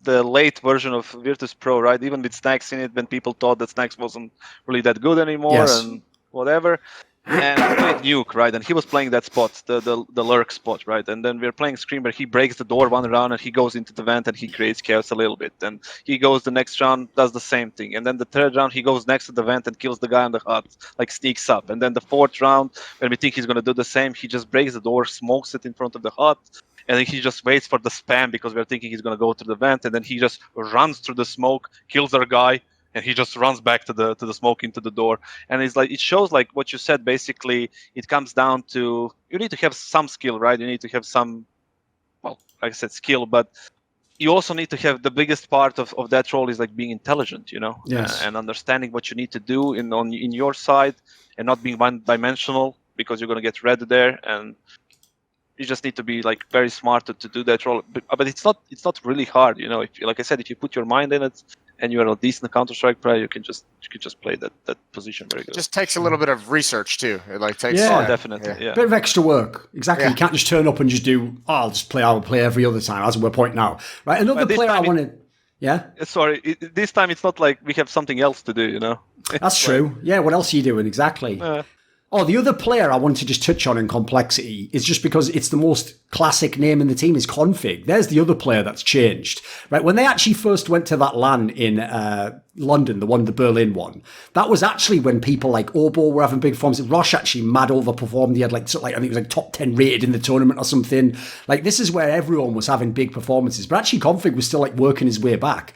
late version of Virtus Pro, right? Even with Snacks in it, when people thought that Snacks wasn't really that good anymore and whatever. And I played Nuke, right? And he was playing that spot, the lurk spot, right? And then we're playing Screamer. He breaks the door one round and he goes into the vent and he creates chaos a little bit. And he goes the next round, does the same thing. And then the third round, he goes next to the vent and kills the guy on the hut, like sneaks up. And then the fourth round, when we think he's going to do the same, he just breaks the door, smokes it in front of the hut. And then he just waits for the spam because we're thinking he's going to go through the vent. And then he just runs through the smoke, kills our guy. And he just runs back to the smoke into the door. And it's like, it shows like what you said, basically, it comes down to, you need to have some skill, right? You need to have some, well, like I said, skill, but you also need to have, the biggest part of that role is like being intelligent, and understanding what you need to do in your side, and not being one-dimensional, because you're going to get red there, and you just need to be like very smart to do that role. But it's not really hard, If, like I said, if you put your mind in it, and you are a decent Counter-Strike player, you can just play that position very good. It just takes a little bit of research too. It like takes definitely. Yeah. Bit of extra work. Exactly. You can't just turn up and just do, I'll just play every other time, as we're pointing out. Right. Another player I wanted. Yeah. Sorry, this time it's not like we have something else to do, That's true. Yeah, what else are you doing? Exactly. The other player I want to just touch on in complexity is just because it's the most classic name in the team is Config. There's the other player that's changed. Right, when they actually first went to that LAN in London, the Berlin one, that was actually when people like Obo were having big performances. Rosh actually mad overperformed. He had like I think it was like top 10 rated in the tournament or something. Like, this is where everyone was having big performances. But actually Config was still like working his way back.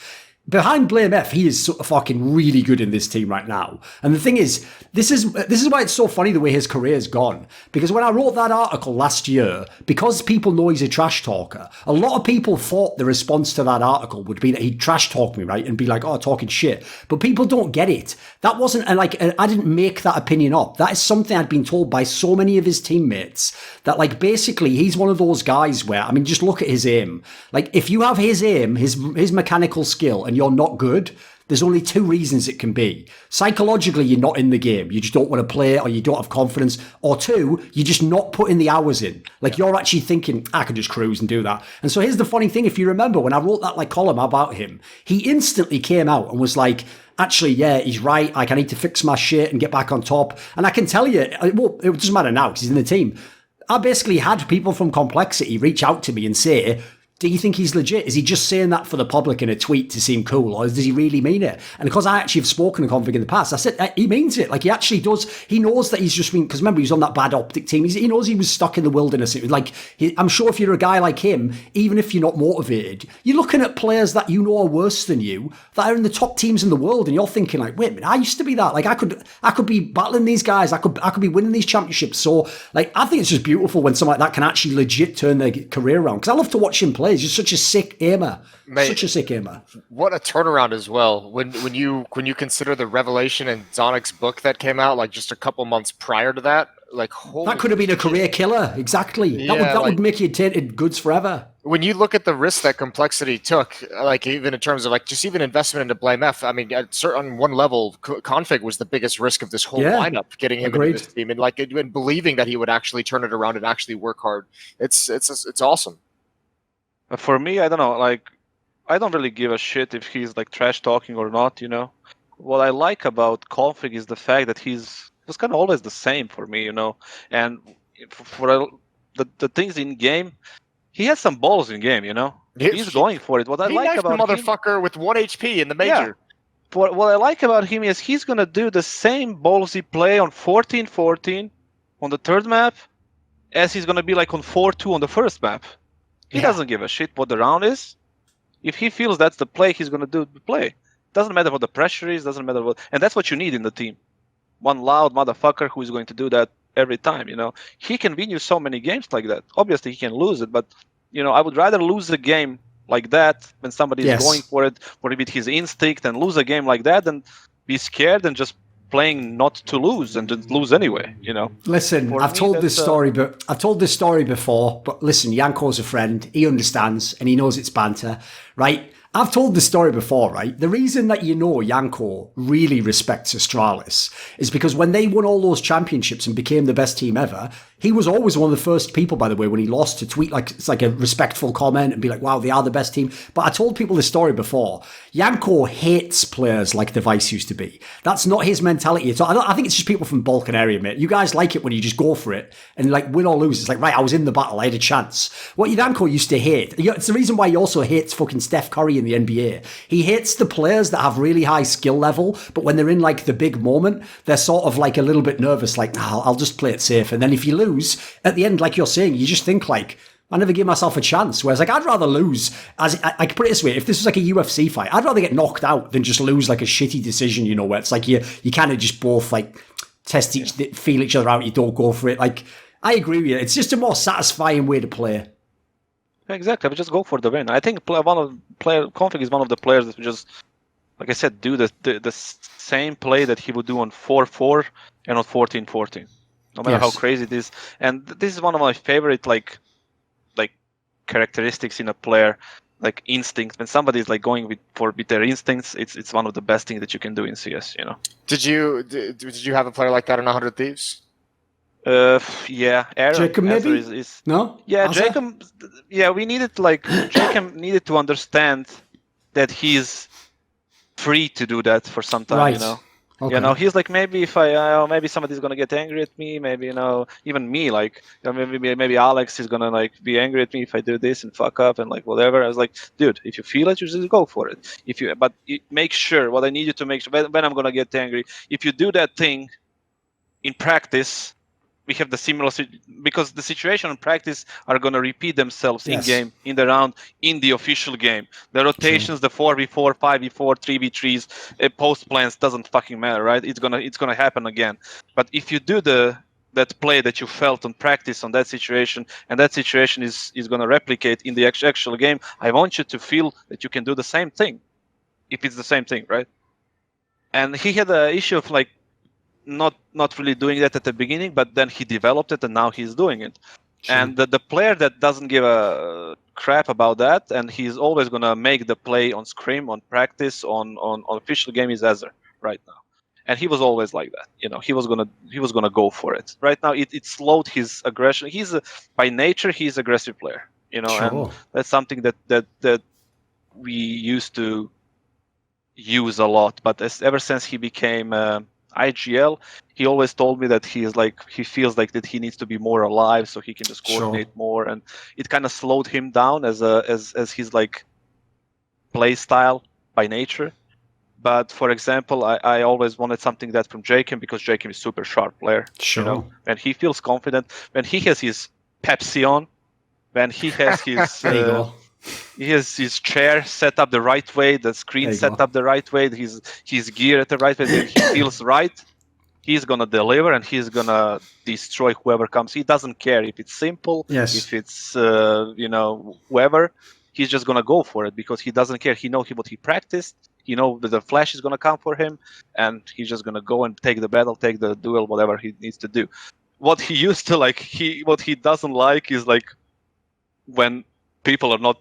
behind Blame F, he is fucking really good in this team right now. And the thing is, this is why it's so funny the way his career's gone. Because when I wrote that article last year, because people know he's a trash talker, a lot of people thought the response to that article would be that he'd trash talk me, right? And be like, oh, talking shit. But people don't get it. That wasn't I didn't make that opinion up. That is something I'd been told by so many of his teammates that like basically he's one of those guys where, I mean, just look at his aim. Like if you have his aim, his mechanical skill, and you're not good, there's only two reasons it can be. Psychologically, you're not in the game. You just don't want to play, or you don't have confidence. Or two, you're just not putting the hours in. Like you're actually thinking, I can just cruise and do that. And so here's the funny thing. If you remember when I wrote that like column about him, he instantly came out and was like, actually, yeah, he's right. Like I need to fix my shit and get back on top. And I can tell you, well, it doesn't matter now because he's in the team. I basically had people from Complexity reach out to me and say, do you think he's legit? Is he just saying that for the public in a tweet to seem cool, or does he really mean it? And because I actually have spoken to Config in the past, I said he means it. Like he actually does. He knows that he's just been, because remember he was on that bad optic team. He knows he was stuck in the wilderness. It was like I'm sure if you're a guy like him, even if you're not motivated, you're looking at players that you know are worse than you that are in the top teams in the world, and you're thinking like, wait a minute, I used to be that. Like I could be battling these guys. I could be winning these championships. So like I think it's just beautiful when someone like that can actually legit turn their career around. Because I love to watch him play. He's just such a sick aimer. Mate, such a sick aimer. What a turnaround as well. When you consider the revelation in Zonic's book that came out like just a couple months prior to that, like that could have been a career killer. Exactly. Yeah, that would make you tainted goods forever. When you look at the risk that Complexity took, like even in terms of like just even investment into Blame F, I mean, at certain one level, Config was the biggest risk of this whole lineup, getting him into this team, and like and believing that he would actually turn it around and actually work hard. It's awesome. For me, I don't know, like, I don't really give a shit if he's like trash talking or not, you know. What I like about Config is the fact that he was kind of always the same for me, you know. And for the things in game, he has some balls in game, you know. He's going for it. What I like about the motherfucker with 1 HP in the major. Yeah. What I like about him is he's gonna do the same ballsy play on 14-14 on the third map as he's gonna be like on 4-2 on the first map. He doesn't give a shit what the round is. If he feels that's the play, he's going to do the play. Doesn't matter what the pressure is, doesn't matter what... And that's what you need in the team. One loud motherfucker who is going to do that every time, you know. He can win you so many games like that. Obviously, he can lose it, but, you know, I would rather lose a game like that when somebody is going for it, or with his instinct, and lose a game like that than be scared and just playing not to lose and just lose anyway, you know. Listen, I've told this story before, but listen, Yanko's a friend. He understands and he knows it's banter, right? I've told this story before, right? The reason that you know Yanko really respects Astralis is because when they won all those championships and became the best team ever, he was always one of the first people, by the way, when he lost, to tweet like it's like a respectful comment and be like, wow, they are the best team. But I told people this story before. Yanko hates players like Device used to be. That's not his mentality. So I think it's just people from Balkan area, mate. You guys like it when you just go for it and like win or lose. It's like, right, I was in the battle. I had a chance. What Yanko used to hate, it's the reason why he also hates fucking Steph Curry in the NBA. He hates the players that have really high skill level, but when they're in like the big moment, they're sort of like a little bit nervous, like, nah, I'll just play it safe. And then if you lose, at the end, like you're saying, you just think like, I never give myself a chance. Whereas like, I'd rather lose, as I could put it this way, if this was like a UFC fight, I'd rather get knocked out than just lose like a shitty decision, you know, where it's like you kind of just both like feel each other out, you don't go for it. Like, I agree with you. It's just a more satisfying way to play. Exactly, but just go for the win. I think Config is one of the players that just, like I said, do the same play that he would do on 4-4 and on 14-14. No matter how crazy it is. And this is one of my favorite like characteristics in a player, like instinct. When somebody is like going with their instincts, it's one of the best things that you can do in CS, you know. Did you have a player like that in 100 Thieves? Yeah, Aaron. Jacob maybe? No? Yeah, Azar? Jacob. Yeah, we needed Jacob needed to understand that he's free to do that for some time, right. You know. Okay. You know, he's like, maybe if maybe somebody's gonna get angry at me, maybe, you know, even me, like, you know, maybe Alex is gonna like be angry at me if I do this and fuck up and like whatever. I was like, dude, if you feel it, you just go for it. Make sure what I need you to make sure when I'm gonna get angry. If you do that thing in practice, we have the similar because the situation and practice are going to repeat themselves Yes. in game, in the round, in the official game. The rotations, the 4v4, 5v4, 3v3s, post plans doesn't fucking matter, right? It's gonna happen again. But if you do that play that you felt on practice on that situation, and that situation is going to replicate in the actual game, I want you to feel that you can do the same thing, if it's the same thing, right? And he had an issue of like not really doing that at the beginning, but then he developed it, and now he's doing it. Sure. And the player that doesn't give a crap about that, and he's always gonna make the play on scrim, on practice, on official game, is Ezra right now. And he was always like that, you know. He was gonna go for it. Right now, it slowed his aggression. By nature, he's an aggressive player, you know, Sure. and that's something that we used to use a lot. But ever since he became IGL, he always told me that he feels like that he needs to be more alive, so he can just coordinate more, and it kind of slowed him down as his like play style by nature. But for example, I always wanted something that from Jacob, because Jacob is super sharp player. Sure. You know, and he feels confident when he has his Pepsi on, when he has his There you go. he has his chair set up the right way, the screen set up the right way, his gear at the right way, and he feels right. He's gonna deliver, and he's gonna destroy whoever comes. He doesn't care if it's simple, if it's whoever. He's just gonna go for it because he doesn't care. He knows what he practiced. He knows that the flash is gonna come for him, and he's just gonna go and take the battle, take the duel, whatever he needs to do. What he used to like, what he doesn't like is like when people are not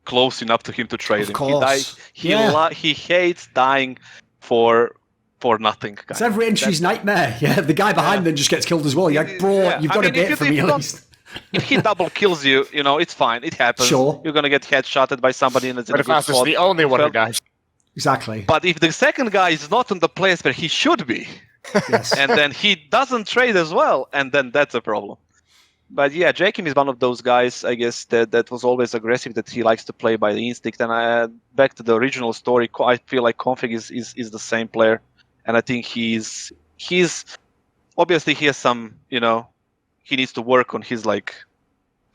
close enough to him to trade him. He hates dying for nothing. It's every entry's nightmare. Yeah, the guy behind them just gets killed as well. You're like, bro, you've got a bait for me at least. If he double kills you, you know, it's fine. It happens. Sure. You're gonna get headshotted by somebody in a good spot. Is the only one who dies. Exactly. But if the second guy is not in the place where he should be, and then he doesn't trade as well, and then that's a problem. But yeah, Jacob is one of those guys, I guess, that was always aggressive, that he likes to play by the instinct. And back to the original story, I feel like Config is the same player. And I think he's obviously he has some, you know, he needs to work on his, like,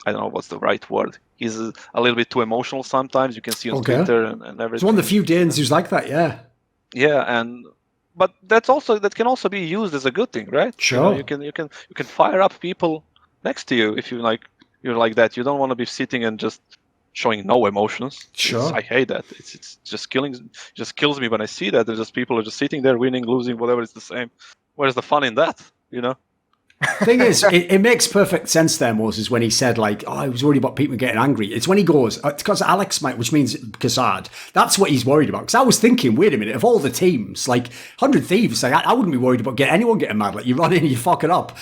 I don't know what's the right word. He's a little bit too emotional sometimes. You can see on Twitter and everything. He's one of the few Danes who's like that, yeah. Yeah, but that can also be used as a good thing, right? Sure. You know, you can fire up people next to you if you're like that. You don't want to be sitting and just showing no emotions. Sure. I hate that. It's just kills me when I see that. There's just people are just sitting there, winning, losing, whatever. It's the same. Where's the fun in that? You know. Thing is, it makes perfect sense there, Moses, when he said, like, I was worried about people getting angry. It's when he goes, because Alex might, which means Kassad, that's what he's worried about. Because I was thinking, wait a minute, of all the teams, like 100 Thieves, like, I wouldn't be worried about anyone getting mad. Like, you run in, you fuck it up.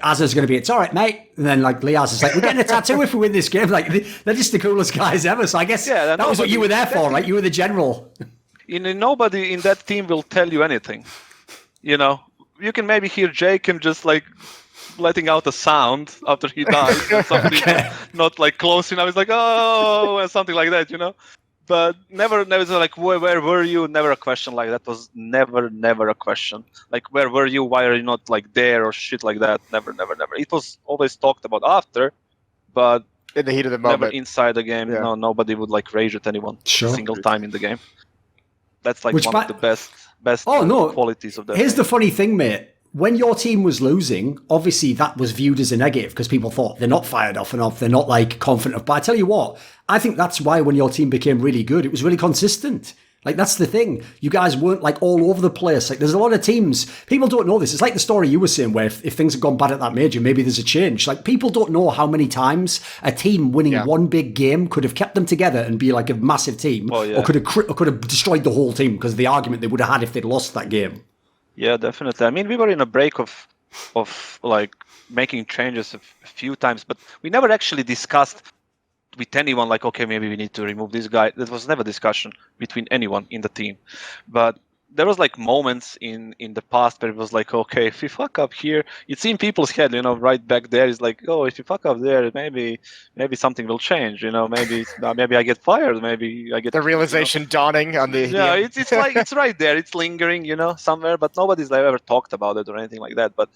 Azza's going to be, it's all right, mate. And then, like, Liaz is like, we're getting a tattoo if we win this game. Like, they're just the coolest guys ever. So I guess that was what you were there for, right? You were the general. Nobody in that team will tell you anything. You know, you can maybe hear Jake and just, like, letting out a sound after he dies. And somebody's not, like, close enough. It's like, oh, and something like that, you know? But never like, where were you? Never a question like that. Was never a question. Like, where were you? Why are you not, like, there or shit like that? Never. It was always talked about after, but in the heat of the moment, never inside the game. Yeah. No, nobody would, like, rage at anyone a single time in the game. That's, like, one of the best qualities of that. Here's the funny thing, mate. When your team was losing, obviously that was viewed as a negative because people thought they're not fired off enough, they're not, like, confident. But I tell you what, I think that's why when your team became really good, it was really consistent. Like, that's the thing. You guys weren't, like, all over the place. Like, there's a lot of teams, people don't know this. It's like the story you were saying where if things have gone bad at that major, maybe there's a change. Like, people don't know how many times a team winning one big game could have kept them together and be, like, a massive team, or could have destroyed the whole team because of the argument they would have had if they'd lost that game. Yeah, definitely. I mean, we were in a break of like making changes a few times, but we never actually discussed with anyone like, okay, maybe we need to remove this guy. That was never discussion between anyone in the team. But there was, like, moments in the past where it was like, okay, if you fuck up here, it's in people's head, you know, right back there. It's like, oh, if you fuck up there, maybe something will change, you know, maybe I get fired, maybe I get the realization dawning on the it's like it's right there, it's lingering, you know, somewhere, but nobody's, like, ever talked about it or anything like that. But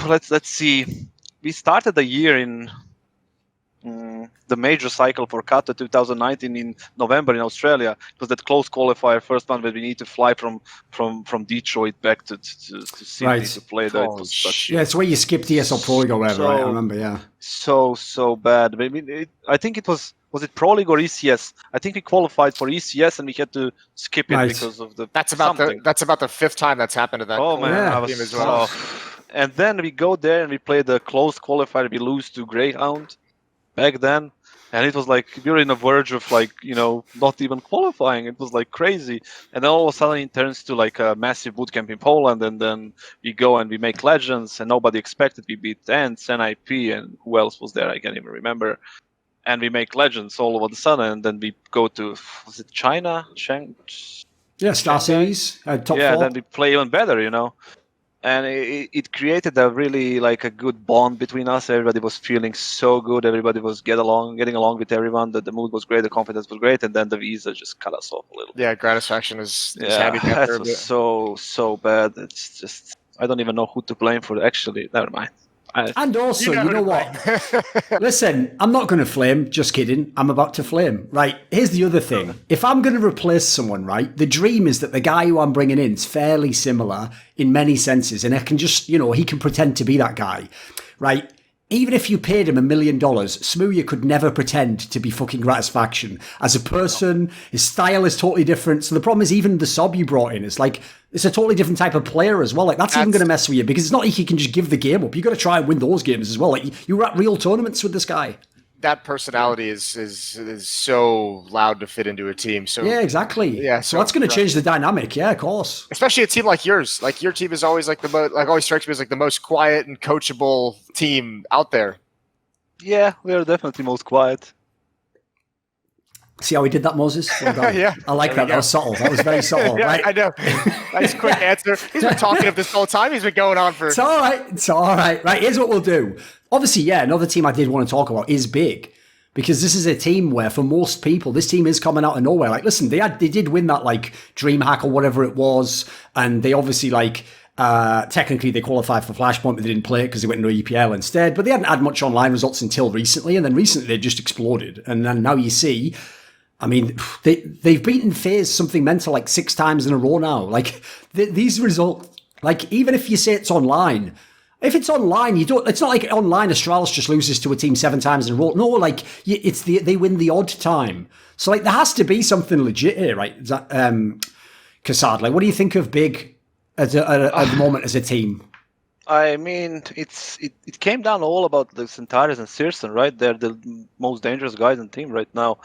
let's see. We started the year in the major cycle for Qatar 2019 in November in Australia. It was that close qualifier, first one where we need to fly from Detroit back to Sydney to play. That Oh, was such Yeah, it's where you skipped the ESL Pro League or whatever, right? I remember, yeah. so bad. I mean, I think it was it Pro League or ECS? I think we qualified for ECS and we had to skip it because of the That's about the fifth time that's happened to that. Oh man, Yeah. I was team as well. And then we go there and we play the close qualifier. We lose to Greyhound back then, and it was like we were in the verge of not even qualifying. It was like crazy, and then all of a sudden it turns to like a massive bootcamp in Poland, and then we go and we make Legends, and nobody expected. We beat Ants, NIP, and who else was there? I can't even remember. And we make Legends all of a sudden, and then we go to, was it China? Yeah, Star Series, top 4. Yeah, then we play even better, and it created a really like a good bond between us. Everybody was feeling so good. Everybody was getting along with everyone. The mood was great. The confidence was great. And then the visa just cut us off a little. Yeah, Gratisfaction is Yeah, handing out there a that bit. was so bad. It's just I don't even know who to blame for. Actually, never mind. And also, you know what? Listen, I'm not going to flame. Just kidding. I'm about to flame. Right. Here's the other thing. If I'm going to replace someone, right, the dream is that the guy who I'm bringing in is fairly similar in many senses. And I can just, he can pretend to be that guy, right? Even if you paid him $1 million, Smooya could never pretend to be fucking Gratisfaction. As a person, his style is totally different. So the problem is even the sub you brought in is like, it's a totally different type of player as well. Like that's even going to mess with you because it's not like you can just give the game up. You got to try and win those games as well. Like you were at real tournaments with this guy. That personality is so loud to fit into a team. So yeah, exactly. Yeah, so that's going to change the dynamic. Yeah, of course. Especially a team like yours. Like your team is always like always strikes me as like the most quiet and coachable team out there. Yeah, we are definitely most quiet. See how we did that, Moses? Well yeah, I like that. That was subtle. That was very subtle. Yeah, right? I know. Nice quick answer. He's been talking up this whole time. He's been going on for. It's all right. It's all right. Right. Here's what we'll do. Obviously, yeah, another team I did want to talk about is Big. Because this is a team where, for most people, this team is coming out of nowhere. Like, listen, they did win that like DreamHack or whatever it was, and they obviously technically they qualified for Flashpoint, but they didn't play it because they went into EPL instead. But they hadn't had much online results until recently, and then recently they just exploded. And then now you see, I mean, they've beaten FaZe something mental like 6 times in a row now. Like these results, like even if you say it's online. If it's online, it's not like online Astralis just loses to a team 7 times in a row. No, like they win the odd time. So like there has to be something legit here, right? Kassad, like what do you think of Big at the moment as a team? I mean, it came down all about the Centaurs and Searson, right? They're the most dangerous guys in the team right now.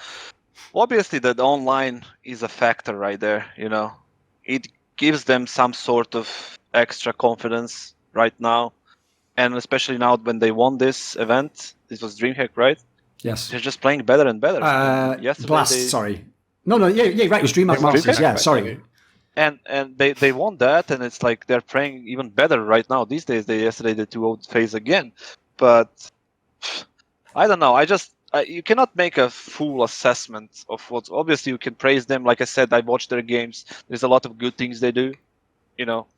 Obviously, the online is a factor right there, It gives them some sort of extra confidence right now. And especially now when they won this event, this was DreamHack, right? Yes. They're just playing better and better. Blast, sorry. No, yeah, right. It was DreamHack Masters, yeah, sorry. And they won that, and it's like they're playing even better right now. These days, yesterday they 2-0 FaZe again. But I don't know. You cannot make a full assessment of what. Obviously, you can praise them. Like I said, I watched their games. There's a lot of good things they do.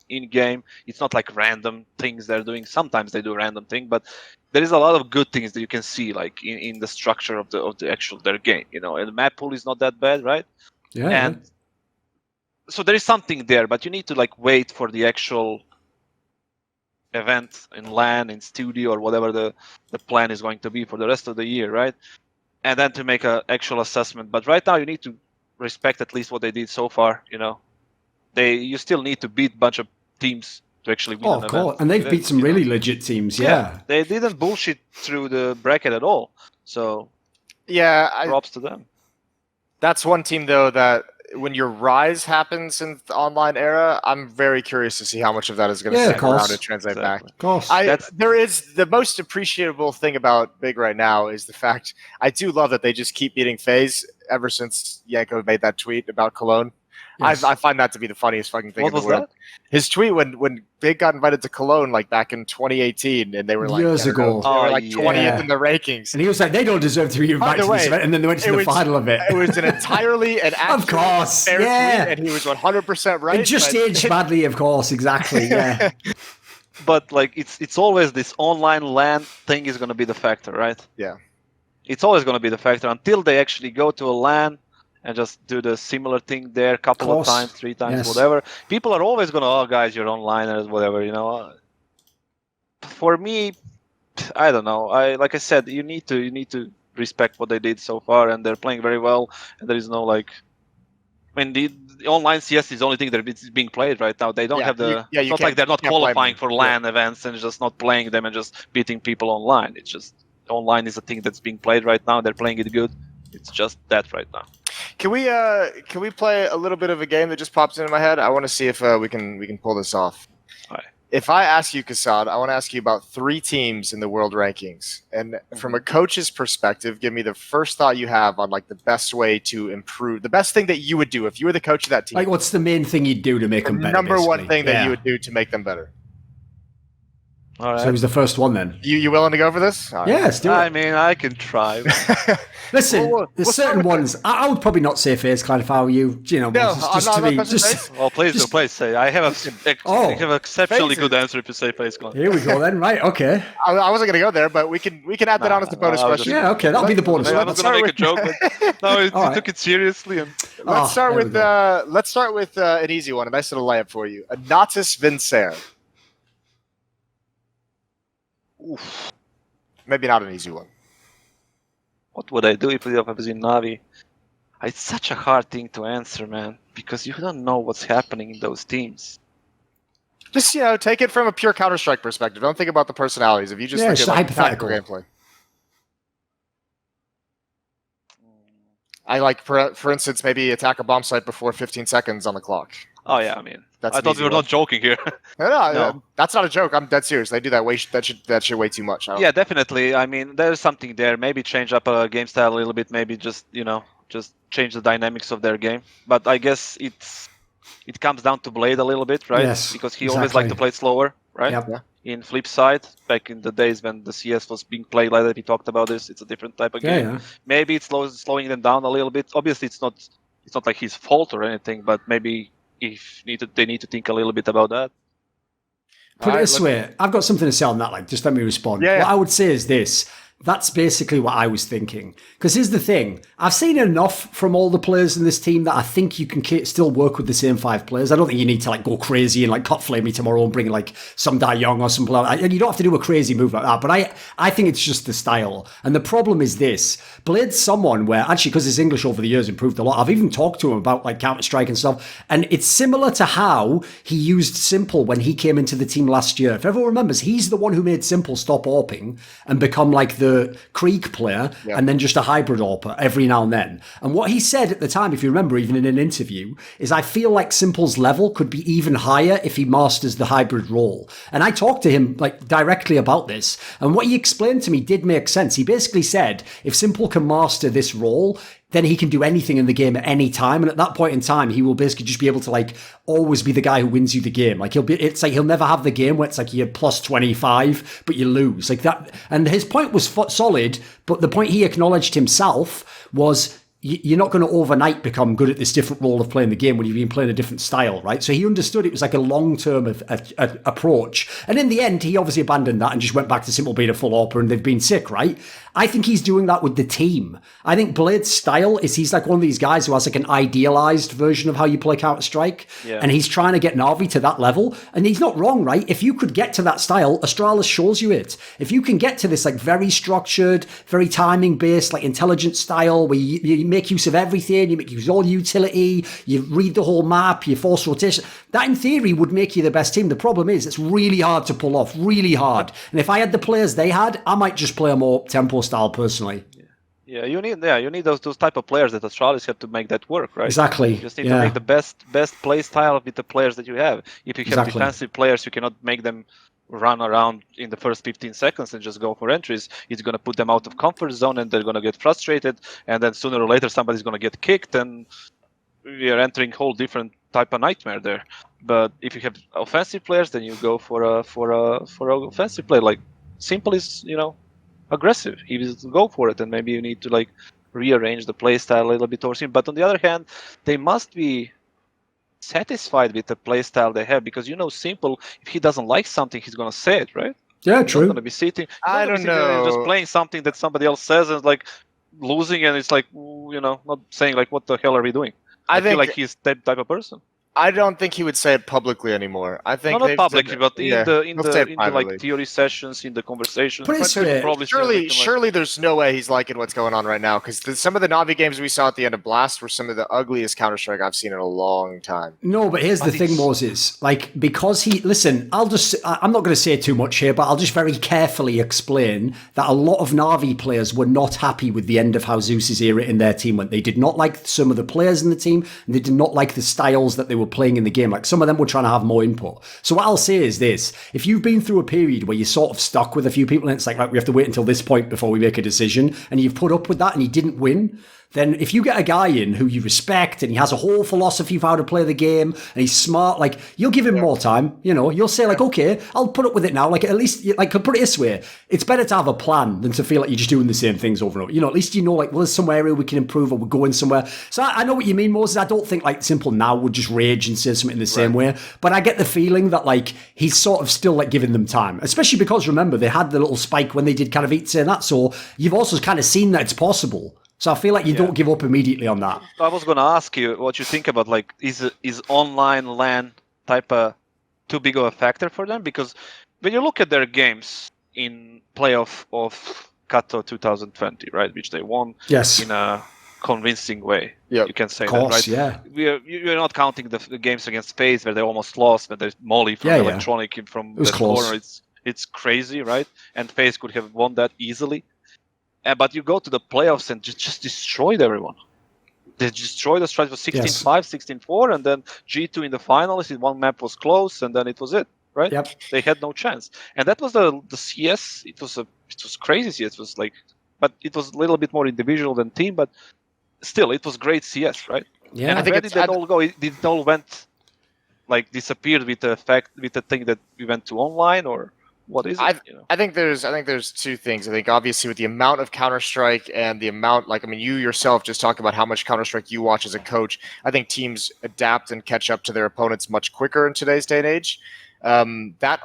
In game, it's not like random things they're doing. Sometimes they do random thing, but there is a lot of good things that you can see, like in the structure of the actual their game. And the map pool is not that bad, right? Yeah. And so there is something there, but you need to wait for the actual event in LAN, in studio, or whatever the plan is going to be for the rest of the year, right? And then to make an actual assessment. But right now, you need to respect at least what they did so far. You still need to beat a bunch of teams to actually win an event. And they've beat some really legit teams, yeah. They didn't bullshit through the bracket at all. So, props to them. That's one team, though, that when your rise happens in the online era, I'm very curious to see how much of that is going to stick around and translate back. Of course. There is the most appreciable thing about Big right now is the fact I do love that they just keep beating FaZe ever since Yanko made that tweet about Cologne. Yes. I find that to be the funniest fucking thing in the world. That? His tweet when Big got invited to Cologne back in 2018, and they were years ago, they were 20th in the rankings, and he was like, they don't deserve to be invited to this event, and then they went to the final of it. It was an entirely and of course, fair tweet, and he was 100% right. It just aged badly, of course, exactly, yeah. but like it's always this online LAN thing is going to be the factor, right? Yeah. It's always going to be the factor until they actually go to a LAN and just do the similar thing there a couple of times, 3 times, whatever. People are always going to, oh, guys, you're online or whatever, you know. For me, I don't know. Like I said, you need to respect what they did so far, and they're playing very well. And there is no like, I mean, the online CS is the only thing that is being played right now. They don't have the. It's not like they're not qualifying for LAN events and just not playing them and just beating people online. It's just online is a thing that's being played right now. They're playing it good. It's just that right now. Can we play a little bit of a game that just pops into my head? I want to see if we can pull this off. All right. If I ask you, Kassad, I want to ask you about 3 teams in the world rankings, and from a coach's perspective, give me the first thought you have on like the best way to improve, the best thing that you would do if you were the coach of that team. Like, what's the main thing you'd do to make them better? Number basically? one thing that you would do to make them better. All right. So who's the first one then? You willing to go for this? All right. Yeah, let's do it. I mean, I can try. Listen, there's certain ones. I would probably not say FaZe Clan if I were you. You know, No, just I'm to not be just. Well, please say. I have an exceptionally FaZe good answer if you say FaZe Clan. Here we go then. Right, okay. I wasn't going to go there, but we can add that on as the bonus question. Yeah, okay, that'll be the bonus. I was going to make a joke, but no, he took it seriously. And let's start with an easy one, a nice little layup for you. A Natus Vincer. oof, Maybe not an easy one. what would I do if I was in Navi? It's such a hard thing to answer, man, because you don't know what's happening in those teams. Just, take it from a pure Counter-Strike perspective. Don't think about the personalities. If you just look at like, tactical gameplay. I like, for instance, maybe attack a bomb site before 15 seconds on the clock. Oh yeah, I mean, That's I thought we were not joking here. No, that's not a joke. I'm dead serious. They do that shit way too much. Yeah, definitely. I mean, there's something there. Maybe change up a game style a little bit. Maybe just change the dynamics of their game. But I guess it comes down to Blade a little bit, right? Yes, because he always liked to play it slower, right? Yep. Yeah. In flip side, back in the days when the CS was being played like that, he talked about this. It's a different type of game. Yeah. Maybe it's slowing them down a little bit. Obviously, it's not like his fault or anything, but maybe they need to think a little bit about that. Put it this way, I've got something to say on that. Like, just let me respond. Yeah. What I would say is this. That's basically what I was thinking. Because here's the thing. I've seen enough from all the players in this team that I think you can still work with the same 5 players. I don't think you need to like go crazy and like cut flame me tomorrow and bring like some Die Young or something like that. And you don't have to do a crazy move like that. But I think it's just the style. And the problem is this. Blade's someone where, actually, because his English over the years improved a lot, I've even talked to him about like Counter-Strike and stuff. And it's similar to how he used Simple when he came into the team last year. If everyone remembers, he's the one who made Simple stop AWPing and become like the Krieg player and then just a hybrid AWPer every now and then. And what he said at the time, if you remember, even in an interview, is I feel like Simple's level could be even higher if he masters the hybrid role. And I talked to him like directly about this. And what he explained to me did make sense. He basically said, if Simple can master this role, then he can do anything in the game at any time. And at that point in time, he will basically just be able to like always be the guy who wins you the game. Like it's like he'll never have the game where it's like you're plus 25, but you lose like that. And his point was solid, but the point he acknowledged himself was you're not going to overnight become good at this different role of playing the game when you've been playing a different style, right? So he understood it was like a long-term approach. And in the end, he obviously abandoned that and just went back to Simple being a full AWPer and they've been sick, right? I think he's doing that with the team. I think Blade's style is he's like one of these guys who has like an idealized version of how you play Counter-Strike. Yeah. And he's trying to get Na'Vi to that level. And he's not wrong, right? If you could get to that style, Astralis shows you it. If you can get to this like very structured, very timing-based, like intelligent style where you make use of everything, you make use of all utility, you read the whole map, you force rotation, that in theory would make you the best team. The problem is it's really hard to pull off, really hard. And if I had the players they had, I might just play a more tempo style personally. Yeah, you need those type of players that Astralis have to make that work, right? Exactly. You just need to make the best play style with the players that you have. If you have defensive players, you cannot make them run around in the first 15 seconds and just go for entries. It's going to put them out of comfort zone and they're going to get frustrated, and then sooner or later somebody's going to get kicked and we are entering a whole different type of nightmare there. But if you have offensive players, then you go for a offensive play. Like Simple is, aggressive. He will go for it, and maybe you need to like rearrange the play style a little bit towards him. But on the other hand, they must be satisfied with the playstyle they have, because Simple, if he doesn't like something, he's gonna say it, right? Yeah, He's true. not gonna be sitting. I don't know. Just playing something that somebody else says and like losing, and it's like not saying like, what the hell are we doing? I feel like he's that type of person. I don't think he would say it publicly anymore. I think not publicly, but in the privately. like theory sessions, in the conversations. But it's fair. Surely there's no way he's liking what's going on right now, because some of the Navi games we saw at the end of Blast were some of the ugliest Counter-Strike I've seen in a long time. No, but here's the thing, Moses. Like, because listen, I'm not going to say too much here, but I'll just very carefully explain that a lot of Navi players were not happy with the end of how Zeus's era in their team went. They did not like some of the players in the team, and they did not like the styles that they were playing in the game. Like, some of them were trying to have more input. So what I'll say is this: if you've been through a period where you're sort of stuck with a few people and it's like, right, we have to wait until this point before we make a decision, and you've put up with that and you didn't win, then if you get a guy in who you respect and he has a whole philosophy of how to play the game and he's smart, like, you'll give him more time. You'll say like, okay, I'll put up with it now. Like, at least, like, put it this way: it's better to have a plan than to feel like you're just doing the same things over and over. At least like, well, there's some area we can improve, or we're going somewhere. So I know what you mean, Moses. I don't think like Simple now would just rage and say something in the same way, but I get the feeling that like he's sort of still like giving them time, especially because remember they had the little spike when they did Katowice and that. So you've also kind of seen that it's possible. So I feel like you don't give up immediately on that. I was going to ask you what you think about, like, is online LAN type of too big of a factor for them? Because when you look at their games in playoff of Kato 2020, right, which they won in a convincing way, you can say that, right? Yeah. You're not counting the games against FaZe where they almost lost, when there's Molly from Electronic from the corner. It's crazy, right? And FaZe could have won that easily. But you go to the playoffs and just destroyed everyone. They destroyed the strategy for 16-5, 16-4, and then G2 in the finals. One map was close, and then it was it, right? Yep. They had no chance. And that was the CS. It was crazy CS. It was like, but it was a little bit more individual than team, but still, it was great CS, right? Yeah. And where did that all go? It all went, like, disappeared with the thing that we went to online, or what is it? I think there's two things. I think obviously with the amount of Counter-Strike and the amount, like, I mean, you yourself just talked about how much Counter-Strike you watch as a coach. I think teams adapt and catch up to their opponents much quicker in today's day and age. That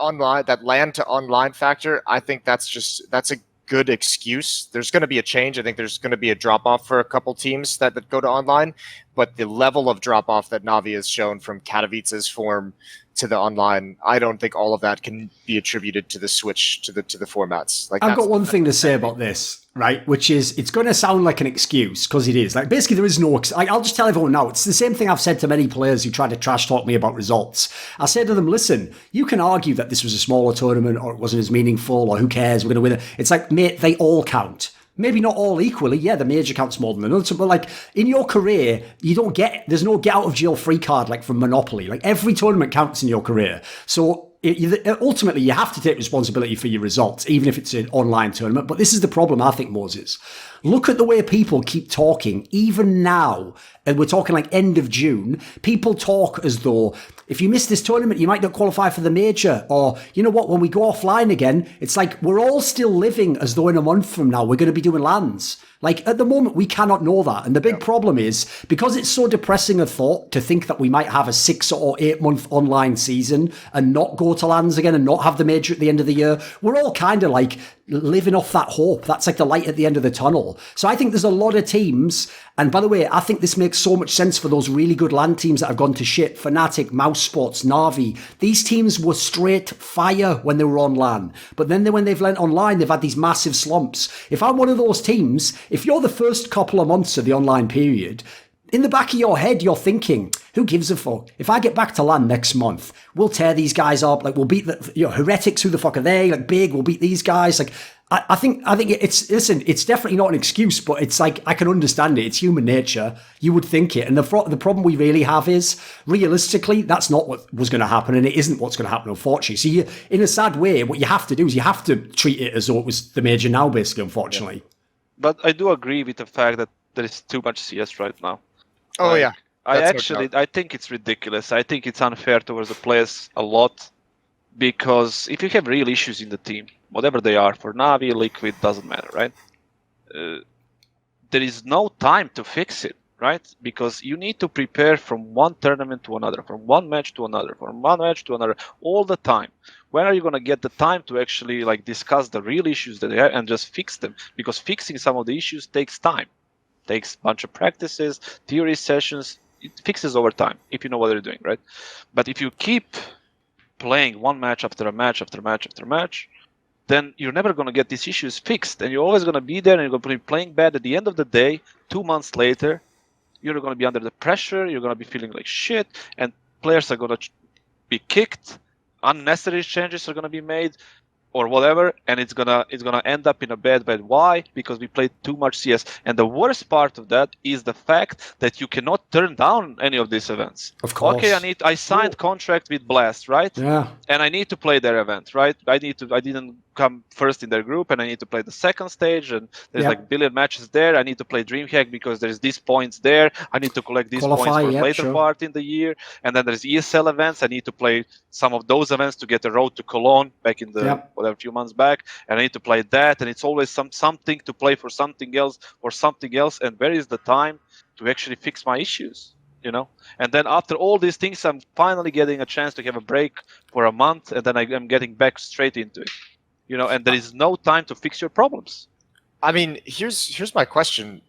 LAN to online factor, I think that's a good excuse. There's going to be a change. I think there's going to be a drop-off for a couple teams that go to online, but the level of drop-off that Navi has shown from Katowice's form to the online, I don't think all of that can be attributed to the switch to the formats. Like, I've got one thing to say about this, right? Which is, it's going to sound like an excuse, because it is. Like, basically, there is no. I'll just tell everyone now. It's the same thing I've said to many players who try to trash talk me about results. I said to them, listen, you can argue that this was a smaller tournament, or it wasn't as meaningful, or who cares? We're going to win it. It's like, mate, they all count. Maybe not all equally. Yeah, the major counts more than another. But like, in your career, there's no get out of jail free card like from Monopoly. Like, every tournament counts in your career. So ultimately, you have to take responsibility for your results, even if it's an online tournament. But this is the problem, I think, Moses. Look at the way people keep talking, even now, and we're talking like end of June. People talk as though if you miss this tournament, you might not qualify for the major. Or, you know what, when we go offline again, it's like we're all still living as though in a month from now we're going to be doing LANs. Like, at the moment, we cannot know that. And the big problem is, because it's so depressing a thought to think that we might have a 6 or 8 month online season and not go to LANs again and not have the major at the end of the year, we're all kind of like living off that hope. That's like the light at the end of the tunnel. So I think there's a lot of teams. And by the way, I think this makes so much sense for those really good LAN teams that have gone to shit. Fnatic, Mouse Sports, Na'Vi. These teams were straight fire when they were on LAN. But then when they've went online, they've had these massive slumps. If I'm one of those teams, if you're the first couple of months of the online period, in the back of your head, you're thinking, who gives a fuck? If I get back to LAN next month, we'll tear these guys up. Like, we'll beat the Heretics. Who the fuck are they? Like, big. We'll beat these guys. Like, I think it's definitely not an excuse, but it's like, I can understand it. It's human nature. You would think it. And the problem we really have is, realistically, that's not what was going to happen, and it isn't what's going to happen, unfortunately. So in a sad way, what you have to do is you have to treat it as though it was the major now, basically, unfortunately. Yeah. But I do agree with the fact that there is too much CS right now. Oh, yeah. I think it's ridiculous. I think it's unfair towards the players a lot, because if you have real issues in the team, whatever they are, for Navi, Liquid, doesn't matter, right? There is no time to fix it, right? Because you need to prepare from one tournament to another, from one match to another, from one match to another, all the time. When are you going to get the time to actually like discuss the real issues that they have and just fix them? Because fixing some of the issues takes time, takes a bunch of practices, theory sessions. It fixes over time if you know what you're doing, right? But if you keep playing one match after a match after match after match, then you're never going to get these issues fixed, and you're always going to be there, and you're going to be playing bad. At the end of the day, 2 months later, you're going to be under the pressure, you're going to be feeling like shit, and players are going to be kicked, unnecessary changes are going to be made, or whatever, and it's gonna end up in a bad. Why? Because we played too much CS. And the worst part of that is the fact that you cannot turn down any of these events. Of course. Okay, I signed contract with Blast, right? Yeah. And I need to play their event, right? I didn't come first in their group, and I need to play the second stage, and there's like a billion matches there. I need to play DreamHack because there's these points there. I need to collect these points for later part in the year. And then there's ESL events. I need to play some of those events to get a road to Cologne back in the whatever few months back, and I need to play that, and it's always something to play for something else or something else. And where is the time to actually fix my issues? You know, and then after all these things, I'm finally getting a chance to have a break for a month, and then I'm getting back straight into it. You know, and there is no time to fix your problems. I mean, here's my question.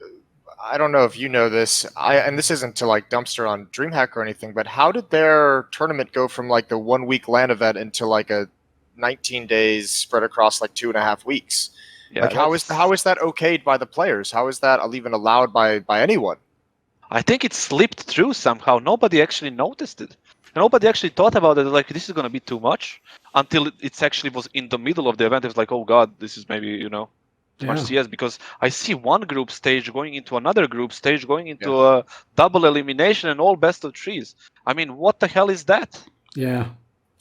I don't know if you know this, and this isn't to like dumpster on DreamHack or anything, but how did their tournament go from like the 1 week LAN event into like a 19 days spread across like 2.5 weeks? Yeah, like how is that okayed by the players? How is that even allowed by anyone? I think it slipped through somehow. Nobody actually noticed it. Nobody actually thought about it. Like, this is going to be too much, until it actually was in the middle of the event. It was like, oh God, this is maybe, too much CS, because I see one group stage going into another group stage, going into a double elimination and all best of threes. I mean, what the hell is that? Yeah.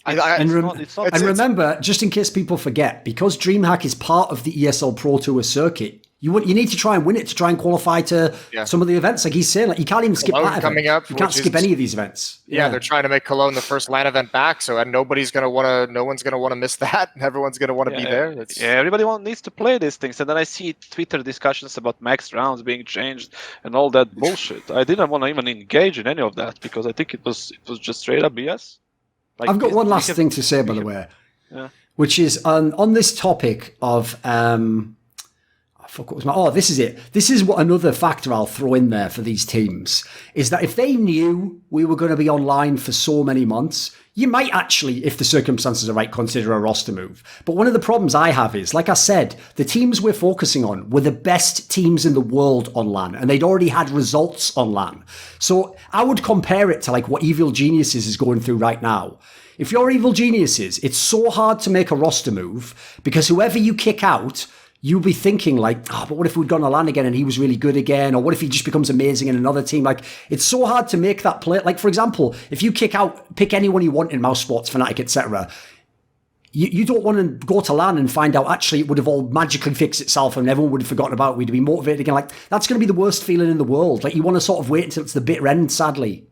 And remember, just in case people forget, because DreamHack is part of the ESL Pro Tour circuit, you need to try and win it to try and qualify to some of the events. Like he's saying, like you can't even skip that coming event. Up. You can't skip any of these events. Yeah, they're trying to make Cologne the first LAN event back, so no one's gonna want to miss that. Everyone's gonna want to be there. Everybody needs to play these things. And then I see Twitter discussions about max rounds being changed and all that bullshit. I didn't want to even engage in any of that because I think it was just straight up BS. Like, I've got one last thing to say, by the way, which is on this topic of this is it. This is what another factor I'll throw in there for these teams is that if they knew we were going to be online for so many months, you might actually, if the circumstances are right, consider a roster move. But one of the problems I have is, like I said, the teams we're focusing on were the best teams in the world on LAN, and they'd already had results on LAN. So I would compare it to like what Evil Geniuses is going through right now. If you're Evil Geniuses, it's so hard to make a roster move because whoever you kick out, you'll be thinking like, but what if we'd gone to LAN again and he was really good again? Or what if he just becomes amazing in another team? Like, it's so hard to make that play. Like, for example, if you pick anyone you want in Mouse Sports, Fnatic, etc., you don't want to go to LAN and find out actually it would have all magically fixed itself and everyone would have forgotten about it. We'd be motivated again. Like, that's going to be the worst feeling in the world. Like, you want to sort of wait until it's the bitter end, sadly.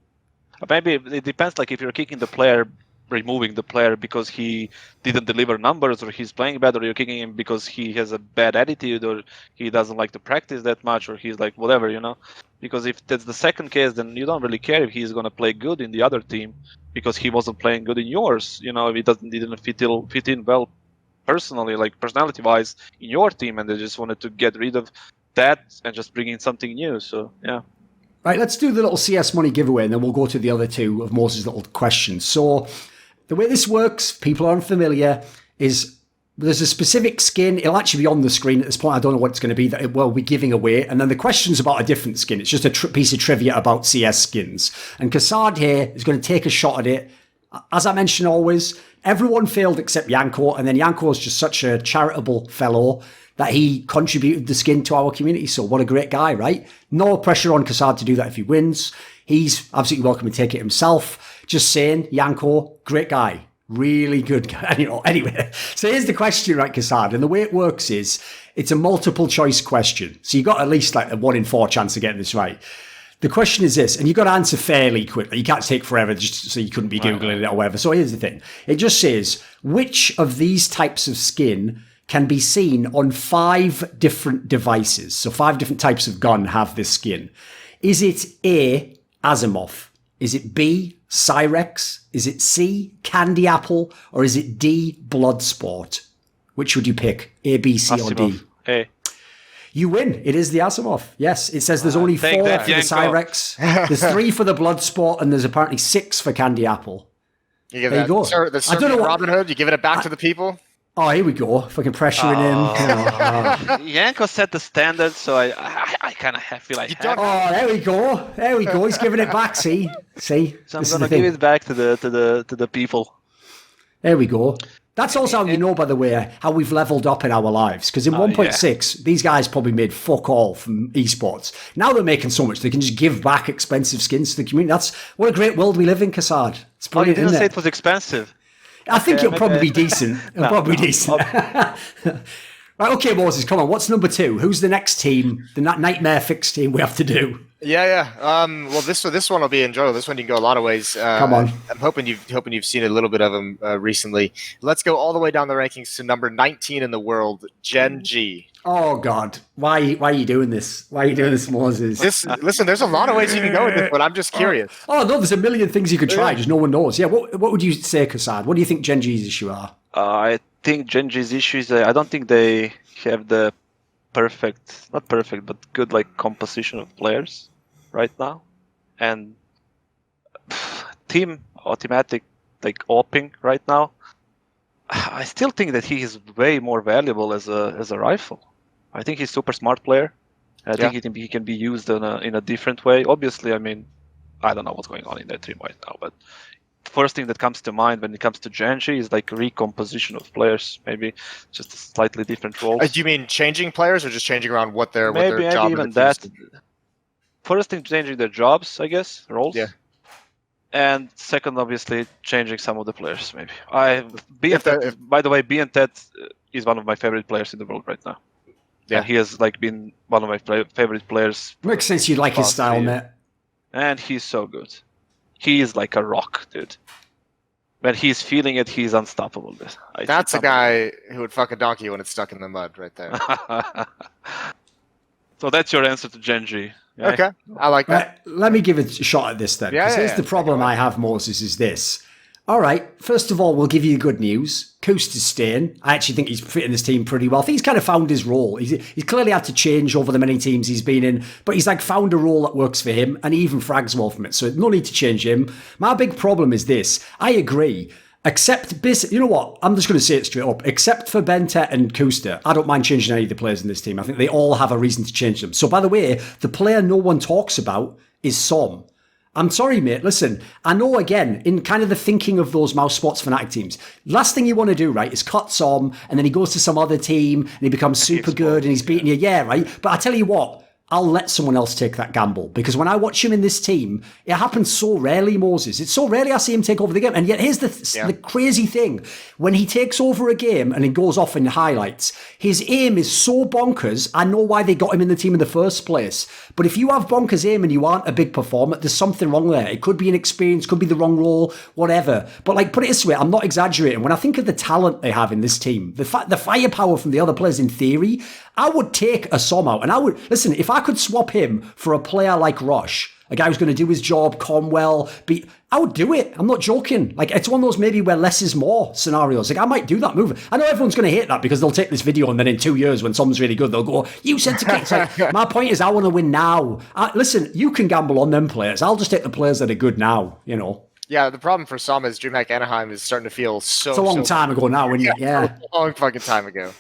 Maybe it depends, like if you're kicking the player, removing the player because he didn't deliver numbers or he's playing bad, or you're kicking him because he has a bad attitude or he doesn't like to practice that much, or he's like whatever, because if that's the second case, then you don't really care if he's going to play good in the other team because he wasn't playing good in yours, if he didn't fit in well personally, like personality wise in your team, and they just wanted to get rid of that and just bring in something new. So right, let's do the little CS money giveaway and then we'll go to the other two of Moses' little questions. So the way this works, people are unfamiliar, is there's a specific skin. It'll actually be on the screen at this point. I don't know what it's going to be that we'll be giving away. And then the question's about a different skin. It's just a piece of trivia about CS skins. And Kassad here is going to take a shot at it. As I mentioned always, everyone failed except Yanko. And then Yanko is just such a charitable fellow that he contributed the skin to our community. So what a great guy, right? No pressure on Kassad to do that if he wins. He's absolutely welcome to take it himself. Just saying, Yanko, great guy. Really good guy. Anyway, so here's the question, right, Kassad? And the way it works is it's a multiple choice question. So you've got at least like a 1 in 4 chance of getting this right. The question is this, and you've got to answer fairly quickly. You can't take forever just so you couldn't be Googling it or whatever. So here's the thing. It just says, which of these types of skin can be seen on 5 different devices? So 5 different types of gun have this skin. Is it A, Asimov? Is it B, Cyrex? Is it C, Candy Apple? Or is it D, Bloodsport? Which would you pick? A, B, C, or D? Asimov. A. You win. It is the Asimov. Yes, it says there's only 4 take for that, the Yanko. Cyrex. There's 3 for the Bloodsport, and there's apparently 6 for Candy Apple. You give There you go. the I don't know what- Robin Hood. You giving it back to the people. Oh, here we go. Fucking pressuring him. Yanko set the standard, so I kind of feel like. Oh, there we go. There we go. He's giving it back. See. So I'm This is gonna the thing. give it back to the people. There we go. That's also how you know, by the way, how we've leveled up in our lives. Because in 1.6, these guys probably made fuck all from esports. Now they're making so much, they can just give back expensive skins to the community. That's what a great world we live in, Kassad. It's Oh, you brilliant, didn't isn't say it? it was expensive. I think Okay, it'll probably be maybe- decent. It'll probably be decent. Right, okay, Moses, come on. What's number 2? Who's the next team, the nightmare fix team we have to do? Yeah. Well, this one will be enjoyable. This one you can go a lot of ways. Come on. I'm hoping you've seen a little bit of them recently. Let's go all the way down the rankings to number 19 in the world, Gen.G. Oh, God. Why are you doing this? Why are you doing this, Moses? Listen, there's a lot of ways you can go with this, but I'm just curious. Oh, no, there's a million things you could try, just no one knows. Yeah, what would you say, Kassad? What do you think Gen.G's issue are? I think Gen.G's issue is I don't think they have the not perfect, but good like composition of players right now, and team automatic like oping right now. I still think that he is way more valuable as a rifle. I think he's a super smart player. I think he can be used in a different way. Obviously, I mean, I don't know what's going on in that team right now, but first thing that comes to mind when it comes to Gen.G is like recomposition of players, maybe just a slightly different roles. Do you mean changing players or just changing around what their Maybe job even in the team that. is? First thing, changing their jobs, I guess, roles. Yeah. And second, obviously, changing some of the players, maybe. By the way, B and Ted is one of my favorite players in the world right now. Yeah. And he has like been one of my favorite players. Makes sense you'd like his last style, year. mate. And he's so good. He is like a rock, dude. When he's feeling it, he's unstoppable. That's a guy who would fuck a donkey when it's stuck in the mud right there. So that's your answer to Gen.G. Yeah? Okay, I like that. Let me give it a shot at this then. Yeah, Because here's the problem I have, Moses, is this. All right, first of all, we'll give you good news. Coast is staying. I actually think he's fitting this team pretty well. I think he's kind of found his role. He's clearly had to change over the many teams he's been in, but he's like found a role that works for him, and he even frags well from it. So no need to change him. My big problem is this. I agree. Except, you know what? I'm just going to say it straight up. Except for Bentet and Kuster, I don't mind changing any of the players in this team. I think they all have a reason to change them. So, by the way, the player no one talks about is Som. I'm sorry, mate. Listen, I know, again, in kind of the thinking of those Mouse Sports Fnatic teams, last thing you want to do, right, is cut Som, and then he goes to some other team, and he becomes super good, and he's beating you. Yeah, right? But I tell you what, I'll let someone else take that gamble, because when I watch him in this team, it happens so rarely, Moses. It's so rarely I see him take over the game. And yet here's the crazy thing. When he takes over a game and he goes off in highlights, his aim is so bonkers. I know why they got him in the team in the first place. But if you have bonkers aim and you aren't a big performer, there's something wrong there. It could be an experience, could be the wrong role, whatever. But like, put it this way, I'm not exaggerating. When I think of the talent they have in this team, the firepower from the other players in theory, I would take a Som out. And I would, listen, if I could swap him for a player like Rush, a guy who's going to do his job, Cromwell, I would do it. I'm not joking. Like, it's one of those maybe where less is more scenarios. Like, I might do that move. I know everyone's going to hate that because they'll take this video and then in 2 years when someone's really good, they'll go, you said to kick. Like, my point is I want to win now. Listen, you can gamble on them players. I'll just take the players that are good now, you know. Yeah, the problem for Som is DreamHack Anaheim is starting to feel so... It's a long time ago now, isn't it? Yeah. A long fucking time ago.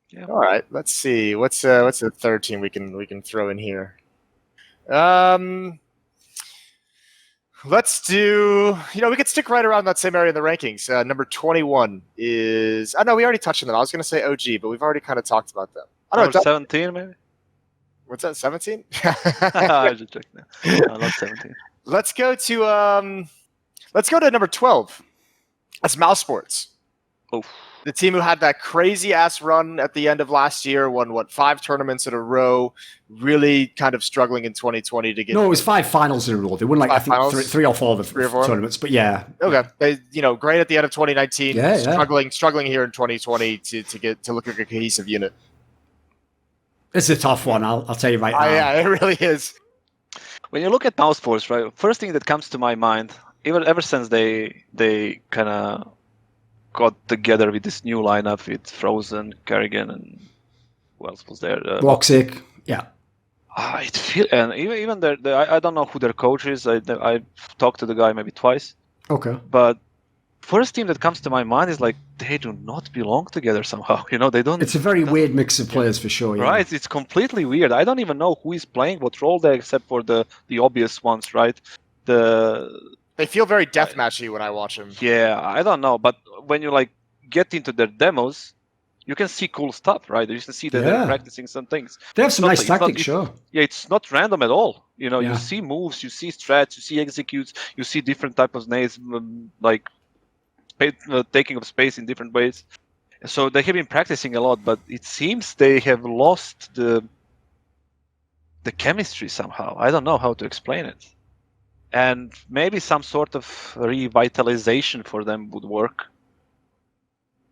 Yeah. All right, let's see. What's the third team we can throw in here? Let's do. We could stick right around that same area in the rankings. Number 21 is. Oh no, we already touched on them. I was going to say OG, but we've already kind of talked about them. I don't know. 17 maybe. What's that? 17? I just checked now. No, not 17. Let's go to number 12. That's Mouse Sports. Oh. The team who had that crazy ass run at the end of last year, won 5 tournaments in a row, really kind of struggling in 2020 to get. No, it was 5 finals in a row. They won like three or four of the tournaments, but yeah. Okay, they, great at the end of 2019, yeah. struggling here in 2020 to look like a cohesive unit. It's a tough one. I'll tell you right now. Yeah, it really is. when you look at mouse force, right? First thing that comes to my mind, ever since they kind of got together with this new lineup with Frozen, Kerrigan, and who else was there? Voxic, yeah. It feel and even I don't know who their coach is. I talked to the guy maybe twice. Okay. But first team that comes to my mind is like they do not belong together somehow. They don't. It's a very weird mix of players for sure. Yeah. Right, it's completely weird. I don't even know who is playing what role there, except for the obvious ones, right? They feel very deathmatchy when I watch them. Yeah, I don't know, but when you like get into their demos, you can see cool stuff, right? You can see that they're practicing some things. They have some nice tactics, sure. Yeah, it's not random at all. Yeah. You see moves, you see strats, you see executes, you see different types of nades, like taking up space in different ways. So they have been practicing a lot, but it seems they have lost the chemistry somehow. I don't know how to explain it. And maybe some sort of revitalization for them would work.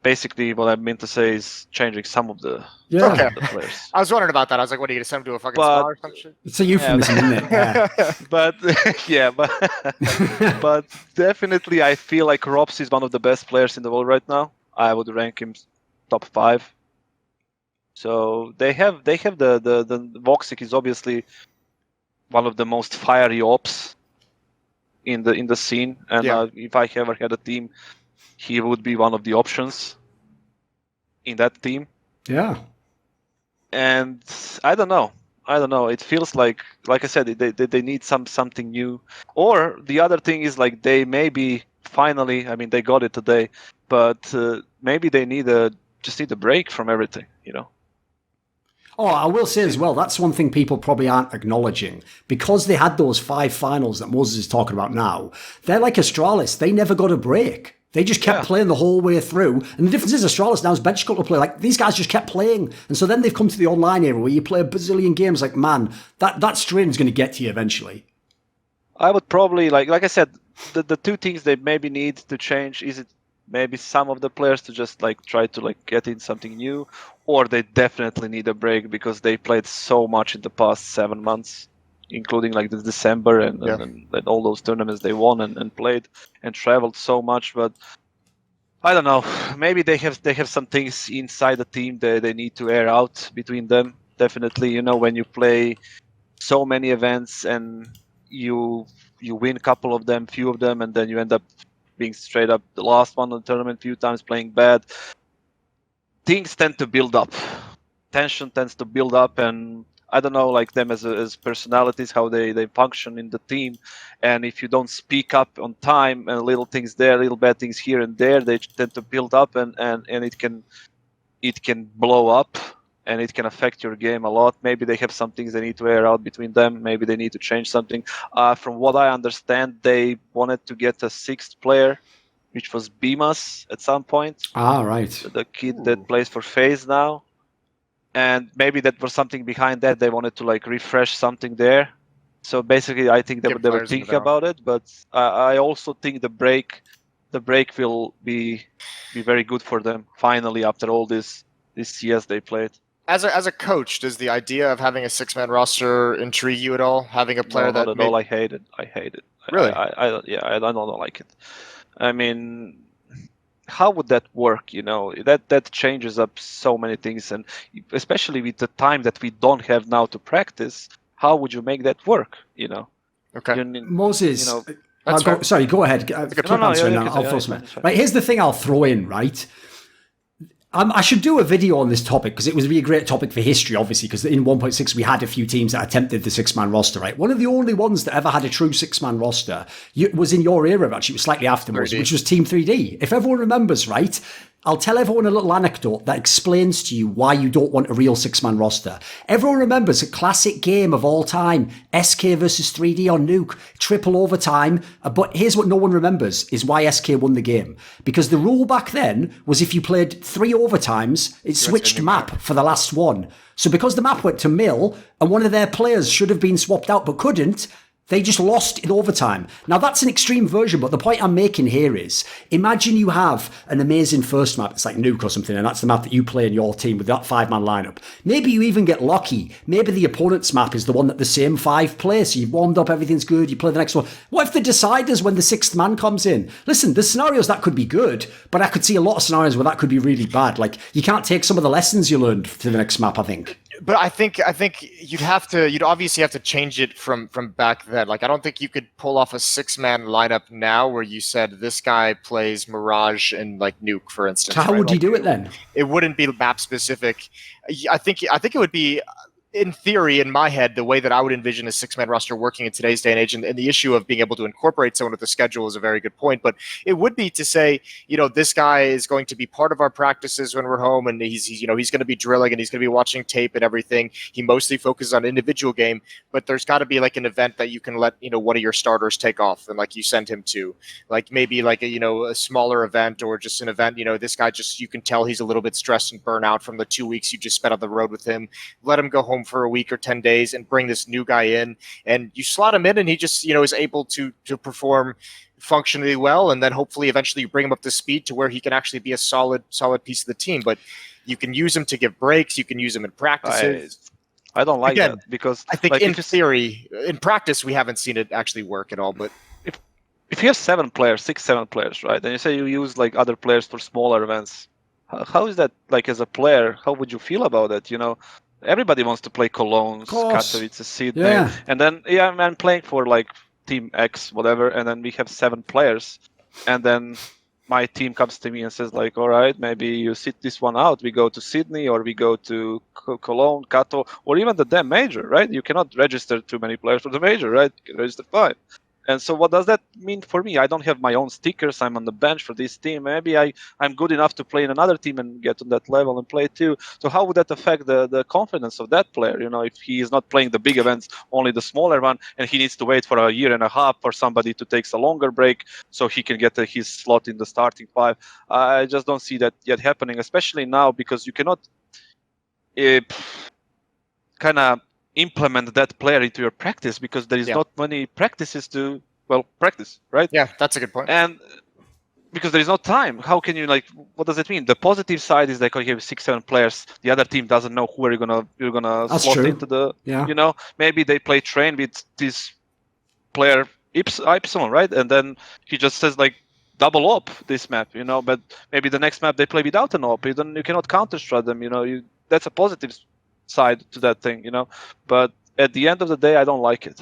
Basically, what I meant to say is changing some of the, Okay. the players. I was wondering about that. I was like, what, are you going to send them to a fucking spa or some shit? It's a euphemism, isn't it? Yeah. but definitely I feel like Robs is one of the best players in the world right now. I would rank him top 5. So they have the Voxic is obviously one of the most fiery ops in the scene, and if I ever had a team, he would be one of the options in that team. Yeah. And I don't know. It feels like I said, they need something new. Or the other thing is like they maybe finally, I mean, they got it today, but maybe they just need a break from everything, Oh, I will say as well, that's one thing people probably aren't acknowledging. Because they had those 5 finals that Moses is talking about now, they're like Astralis. They never got a break. They just kept playing the whole way through. And the difference is Astralis now is bench cut to play. Like, these guys just kept playing. And so then they've come to the online era where you play a bazillion games. Like, man, that strain is going to get to you eventually. I would probably, like I said, the 2 things they maybe need to change is it maybe some of the players to just like try to like get in something new, or they definitely need a break because they played so much in the past 7 months, including like the December and all those tournaments they won and played and traveled so much. But I don't know, maybe they have some things inside the team that they need to air out between them. Definitely, when you play so many events and you win a couple of them, few of them, and then you end up being straight up the last one on the tournament, few times playing bad, things tend to build up. Tension tends to build up, and I don't know, like them as personalities, how they function in the team. And if you don't speak up on time and little things there, little bad things here and there, they tend to build up and it can blow up and it can affect your game a lot. Maybe they have some things they need to air out between them. Maybe they need to change something. From what I understand, they wanted to get a 6th player, which was Bimas at some point. Ah, right. The kid that plays for FaZe now. And maybe that was something behind that. They wanted to like refresh something there. So basically, I think they were thinking about it. But I also think the break will be very good for them finally after all this CS they played. As a coach, does the idea of having a 6-man roster intrigue you at all? Having a player not at all. I hate it. Really? I don't like it. I mean, how would that work? That changes up so many things, and especially with the time that we don't have now to practice, how would you make that work? Okay. Moses, sorry, go ahead. I'll throw some in. Right, here's the thing I'll throw in, right? I should do a video on this topic because it would be a great topic for history, obviously, because in 1.6 we had a few teams that attempted the 6-man roster, right? One of the only ones that ever had a true 6-man roster was in your era, actually. It was slightly afterwards, which was Team 3D. If everyone remembers, right, I'll tell everyone a little anecdote that explains to you why you don't want a real 6-man roster. Everyone remembers a classic game of all time, SK versus 3D on Nuke, triple overtime. But here's what no one remembers, is why SK won the game. Because the rule back then was if you played 3 overtimes, it switched map for the last one. So because the map went to Mill, and one of their players should have been swapped out but couldn't, They just lost in overtime. Now, that's an extreme version, but the point I'm making here is, imagine you have an amazing first map, it's like Nuke or something, and that's the map that you play in your team with that 5-man lineup. Maybe you even get lucky. Maybe the opponent's map is the one that the same 5 play, so you've warmed up, everything's good, you play the next one. What if the deciders when the 6th man comes in? Listen, there's scenarios that could be good, but I could see a lot of scenarios where that could be really bad. Like, you can't take some of the lessons you learned to the next map, I think. But I think you'd obviously have to change it from back then. Like, I don't think you could pull off a 6-man lineup now where you said this guy plays Mirage and like Nuke, for instance. So how would you do it then? It wouldn't be map specific. I think it would be, in theory, in my head, the way that I would envision a 6-man roster working in today's day and age, and the issue of being able to incorporate someone with the schedule is a very good point. But it would be to say, this guy is going to be part of our practices when we're home, and he's going to be drilling and he's going to be watching tape and everything. He mostly focuses on individual game, but there's got to be like an event that you can let one of your starters take off and like you send him to, like maybe like a smaller event or just an event. This guy you can tell he's a little bit stressed and burnt out from the 2 weeks you just spent on the road with him. Let him go home for a week or 10 days and bring this new guy in, and you slot him in and he just is able to perform functionally well, and then hopefully eventually you bring him up to speed to where he can actually be a solid piece of the team. But you can use him to give breaks, you can use him in practices. I don't like that, because I think in theory, in practice we haven't seen it actually work at all. But if you have 7 players, right, and you say you use like other players for smaller events, how is that, like, as a player, how would you feel about that? Everybody wants to play Cologne, Katowice, Sydney, and then I'm playing for like Team X, whatever, and then we have 7 players, and then my team comes to me and says like, all right, maybe you sit this one out. We go to Sydney, or we go to Cologne, Kato, or even the damn major, right? You cannot register too many players for the major, right? You can register 5. And so what does that mean for me? I don't have my own stickers. I'm on the bench for this team. Maybe I'm good enough to play in another team and get on that level and play too. So how would that affect the confidence of that player? If he is not playing the big events, only the smaller one, and he needs to wait for a year and a half for somebody to take a longer break so he can get his slot in the starting 5. I just don't see that yet happening, especially now, because you cannot kind of implement that player into your practice, because there is not many practices to practice, right? Yeah, that's a good point. And because there is no time, how can you, like, what does it mean? The positive side is like, you have 6-7 players, the other team doesn't know who you're gonna slot into the maybe they play train with this player Ipsilon, right? And then he just says like double op this map, but maybe the next map they play without an op. You cannot counter strat them, that's a positive side to that thing, but at the end of the day, I don't like it.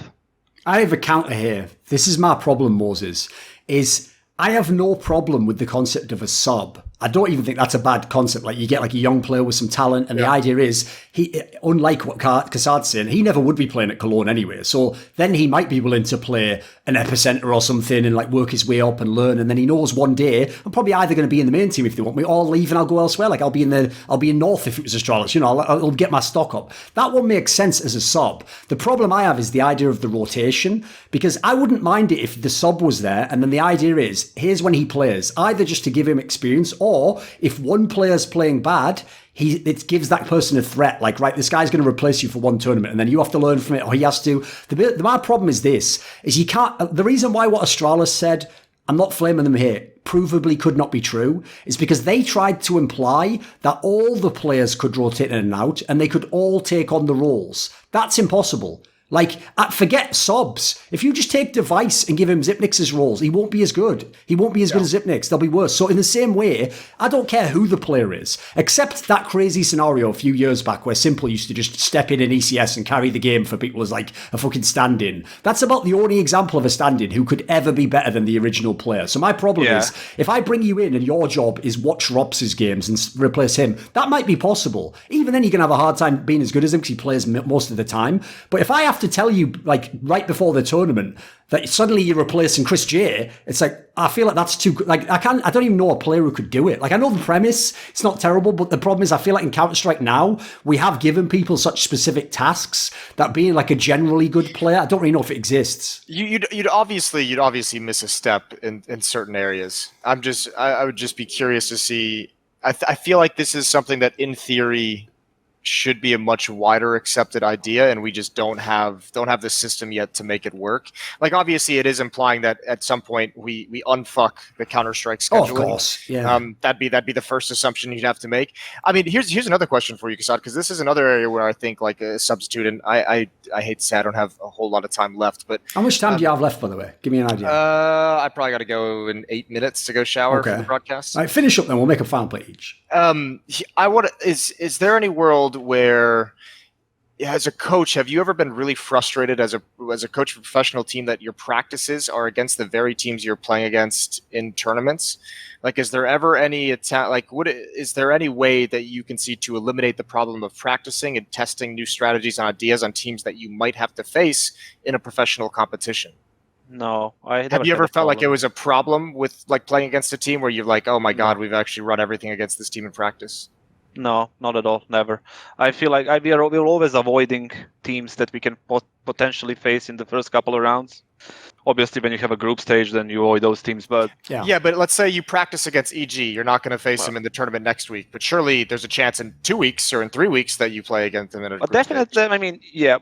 I have a counter here. This is my problem, Moses, is I have no problem with the concept of a sub. I don't even think that's a bad concept. Like, you get like a young player with some talent, and the idea is he, unlike what Kassad's saying, he never would be playing at Cologne anyway. So then he might be willing to play an epicenter or something and like work his way up and learn. And then he knows one day I'm probably either going to be in the main team if they want me, or leave and I'll go elsewhere. Like I'll be in North if it was Astralis. I'll get my stock up. That one makes sense as a sub. The problem I have is the idea of the rotation, because I wouldn't mind it if the sub was there and then the idea is here's when he plays, either just to give him experience, or if one player's playing bad, it gives that person a threat. Like, right, this guy's going to replace you for one tournament, and then you have to learn from it, or he has to. My problem is this: is you can't. The reason why what Astralis said, I'm not flaming them here, provably could not be true, is because they tried to imply that all the players could rotate in and out, and they could all take on the roles. That's impossible. Like, forget subs. If you just take Device and give him Zipnix's roles, he won't be as good. He won't be as good as Zipnix. They'll be worse. So in the same way, I don't care who the player is, except that crazy scenario a few years back where Simple used to just step in ECS and carry the game for people as like a fucking stand-in. That's about the only example of a stand-in who could ever be better than the original player. So my problem is, if I bring you in and your job is watch Rops's games and replace him, that might be possible. Even then, you're going to have a hard time being as good as him because he plays most of the time. But if I have to tell you, like, right before the tournament that suddenly you're replacing Chris J, it's like, I feel like that's too good. Like, I don't even know a player who could do it. Like, I know the premise, it's not terrible, but the problem is I feel like in Counter-Strike now, we have given people such specific tasks that being like a generally good player, I don't really know if it exists. You'd obviously miss a step in certain areas. I would just be curious to see. I feel like this is something that in theory should be a much wider accepted idea, and we just don't have the system yet to make it work. Like, obviously it is implying that at some point we unfuck the Counter-Strike scheduling. Oh, of course, yeah. That'd be the first assumption you'd have to make. I mean, here's another question for you, Kassad, because this is another area where I think like a substitute, and I hate to say I don't have a whole lot of time left, but how much time do you have left, by the way? Give me an idea. I probably got to go in 8 minutes to go shower for the broadcast. All right, finish up then. We'll make a final play each. Is there any world where, as a coach, have you ever been really frustrated as a coach of a professional team that your practices are against the very teams you're playing against in tournaments? Like, is there ever any is there any way that you can see to eliminate the problem of practicing and testing new strategies and ideas on teams that you might have to face in a professional competition? No, have you ever felt like it was a problem with like playing against a team where you're like, oh my God, we've actually run everything against this team in practice? No, not at all. Never. I feel like we're always avoiding teams that we can potentially face in the first couple of rounds. Obviously, when you have a group stage, then you avoid those teams. But yeah, but let's say you practice against EG, you're not going to face them in the tournament next week. But surely there's a chance in 2 weeks or in 3 weeks that you play against them in a group definitely. stage. I mean, yeah.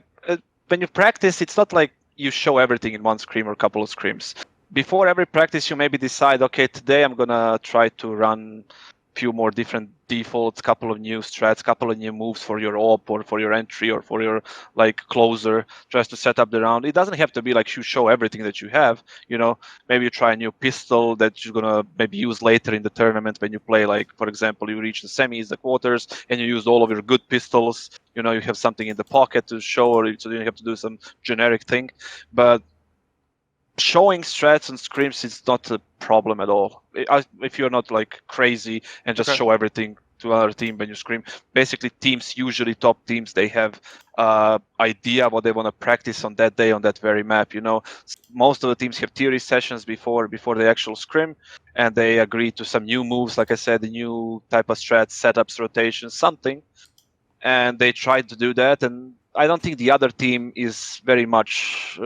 When you practice, it's not like you show everything in one scrim or a couple of scrims. Before every practice, you maybe decide, okay, today I'm gonna try to run a few more different defaults, couple of new strats, couple of new moves for your op or for your entry or for your like closer, just to set up the round. It doesn't have to be like you show everything that you have. You know, maybe you try a new pistol that you're gonna maybe use later in the tournament when you play. Like, for example, you reach the semis, the quarters, and you use all of your good pistols. You know, you have something in the pocket to show, or so you have to do some generic thing. But showing strats and scrims is not a problem at all. If you're not like crazy and just show everything to another team when you scrim. Basically, teams, usually top teams, they have idea what they want to practice on that day on that very map. You know, most of the teams have theory sessions before the actual scrim, and they agree to some new moves, like I said, the new type of strats, setups, rotations, something, and they try to do that. And I don't think the other team is very much.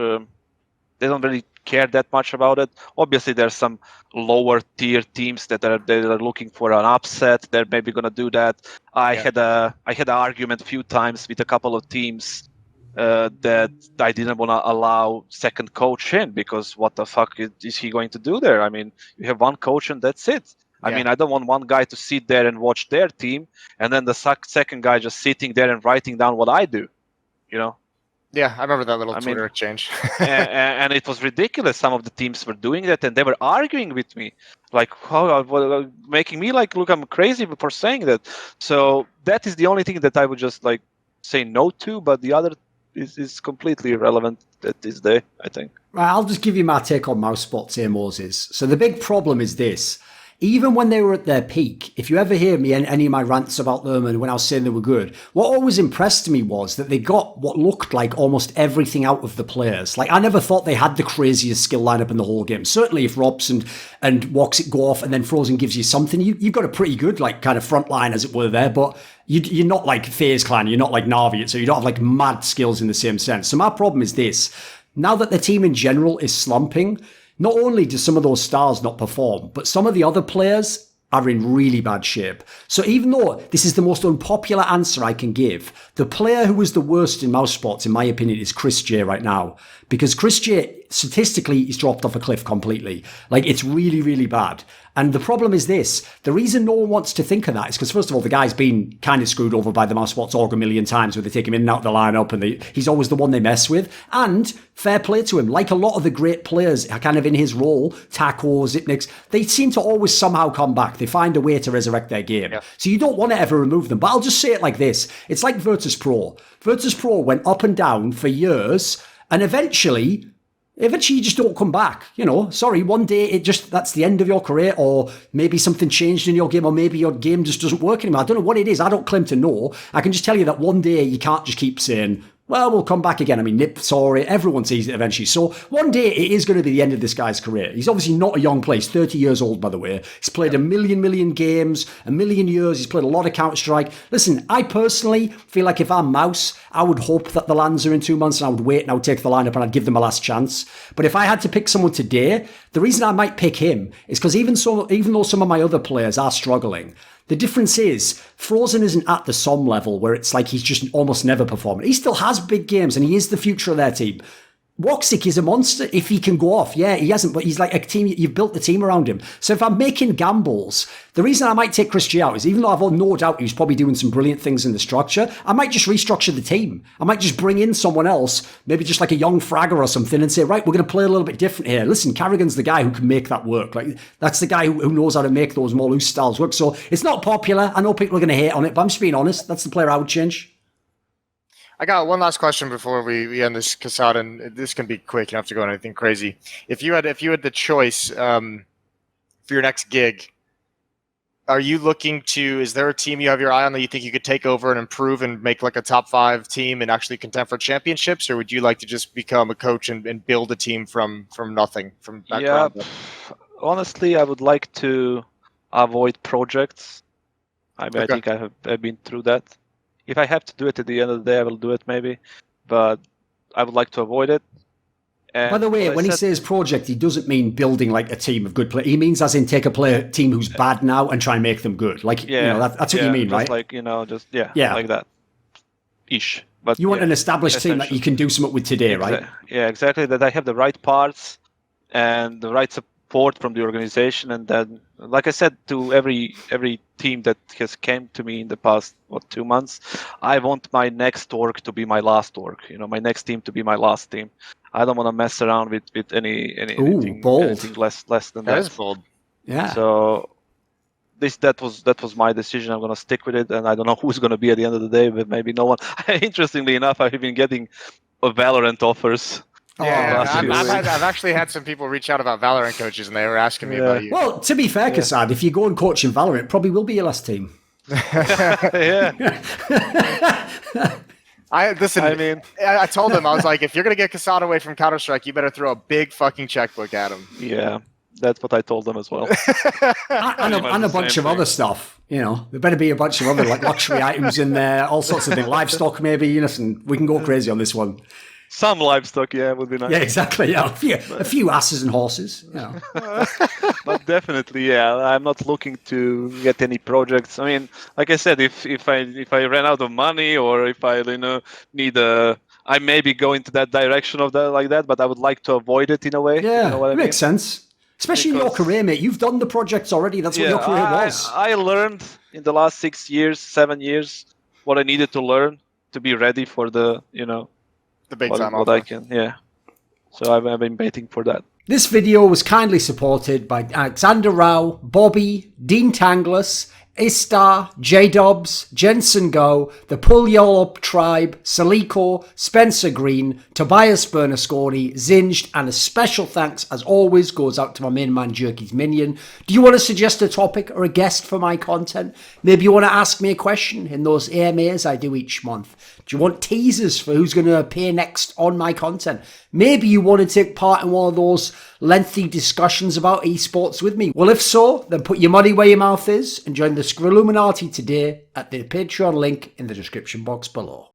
They don't really care that much about it. Obviously, there's some lower tier teams that are looking for an upset. They're maybe gonna do that. I had an argument a few times with a couple of teams that I didn't want to allow second coach in, because what the fuck is he going to do there? I mean, you have one coach and that's it. I mean, I don't want one guy to sit there and watch their team, and then the second guy just sitting there and writing down what I do. You know. Yeah, I remember that little Twitter exchange. and it was ridiculous. Some of the teams were doing that, and they were arguing with me, like, making me like look I'm crazy for saying that. So that is the only thing that I would just like say no to. But the other is completely irrelevant at this day, I think. Right, I'll just give you my take on mouse spots here, Moses. So the big problem is this. Even when they were at their peak, if you ever hear me and any of my rants about them and when I was saying they were good, what always impressed me was that they got what looked like almost everything out of the players. Like, I never thought they had the craziest skill lineup in the whole game. Certainly if Robs and Woxit go off and then Frozen gives you something, you've got a pretty good like kind of front line, as it were, there. But you're not like FaZe Clan, you're not like Navi, so you don't have like mad skills in the same sense. So my problem is this. Now that the team in general is slumping, not only do some of those stars not perform, but some of the other players are in really bad shape. So even though this is the most unpopular answer I can give, the player who was the worst in mouse spots, in my opinion, is Chris J right now. Because Chris J, statistically, he's dropped off a cliff completely. Like, it's really, really bad. And the problem is this. The reason no one wants to think of that is because, first of all, the guy's been kind of screwed over by the mouse spots org a million times where they take him in and out of the lineup, and he's always the one they mess with. And fair play to him. Like a lot of the great players are kind of in his role, Taco, Zipnix, they seem to always somehow come back. They find a way to resurrect their game. Yeah. So you don't want to ever remove them. But I'll just say it like this. It's like Virtus Pro. Virtus Pro went up and down for years, and eventually you just don't come back. You know, sorry, one day that's the end of your career, or maybe something changed in your game, or maybe your game just doesn't work anymore. I don't know what it is. I don't claim to know. I can just tell you that one day you can't just keep saying, well, we'll come back again. I mean, Nip saw it. Everyone sees it eventually. So one day it is going to be the end of this guy's career. He's obviously not a young player. He's 30 years old, by the way. He's played a million games, a million years. He's played a lot of Counter-Strike. Listen, I personally feel like if I'm Mouse, I would hope that the lands are in 2 months, and I would wait and I would take the lineup and I'd give them a last chance. But if I had to pick someone today, the reason I might pick him is because even though some of my other players are struggling, The difference is Frozen isn't at the Som level where it's like he's just almost never performing. He still has big games and he is the future of their team. Woxic is a monster if he can go off. Yeah, he hasn't, but he's like a team. You've built the team around him. So if I'm making gambles, the reason I might take Chris G out is even though I've no doubt he's probably doing some brilliant things in the structure, I might just restructure the team. I might just bring in someone else, maybe just like a young Fragger or something, and say, right, we're going to play a little bit different here. Listen, Carrigan's the guy who can make that work. Like that's the guy who knows how to make those more loose styles work. So it's not popular. I know people are going to hate on it, but I'm just being honest. That's the player I would change. I got one last question before we end this kassad, and this can be quick. You don't have to go on anything crazy. If you had the choice for your next gig, are you looking to? Is there a team you have your eye on that you think you could take over and improve and make like a top 5 team and actually contend for championships, or would you like to just become a coach and build a team from nothing, from background? Yeah, honestly, I would like to avoid projects. I mean, Okay. I think I've been through that. If I have to do it at the end of the day, I will do it maybe, but I would like to avoid it. And by the way, when he says project, he doesn't mean building like a team of good players. He means as in take a player team who's bad now and try and make them good. Like, that's what you mean, right? Like, like that. Ish. But you want an established team that you can do something with today, right? Yeah, exactly. That I have the right parts and the right support from the organization, and then, like I said to every team that has came to me in the past 2 months, I want my next org to be my last org. My next team to be my last team. I don't want to mess around with anything less than that. That is bold. Yeah. So that was my decision. I'm gonna stick with it, and I don't know who's gonna be at the end of the day, but maybe no one. Interestingly enough, I've been getting Valorant offers. Yeah, I've actually had some people reach out about Valorant coaches, and they were asking me about you. Well, to be fair, Kassad, if you go and coach in Valorant, it probably will be your last team. Yeah. I told him, I was like, if you're gonna get Kassad away from Counter-Strike, you better throw a big fucking checkbook at him. Yeah, that's what I told them as well. and a bunch of other stuff. There better be a bunch of other like luxury items in there, all sorts of things, livestock maybe. Listen, we can go crazy on this one. Some livestock, would be nice. Yeah, exactly. Yeah, a few asses and horses. But definitely, I'm not looking to get any projects. I mean, like I said, if I ran out of money or if I need I maybe go into that direction of that like that. But I would like to avoid it in a way. Yeah, you know what it makes sense. Especially in your career, mate. You've done the projects already. That's what your career was. I learned in the last 7 years what I needed to learn to be ready for the the big time what I can, So I've been waiting for that. This video was kindly supported by Alexander Rao, Bobby, Dean Tanglis, Istar, JDubs, Jensen Goh, the Puyallup Tribe, Soliko, Spencer Green, Tobias Bernasconi, Xinged, and a special thanks, as always, goes out to my main man, Jerky's Minion. Do you want to suggest a topic or a guest for my content? Maybe you want to ask me a question in those AMAs I do each month. Do you want teasers for who's going to appear next on my content? Maybe you want to take part in one of those lengthy discussions about esports with me. Well, if so, then put your money where your mouth is and join the Scrilluminati today at the Patreon link in the description box below.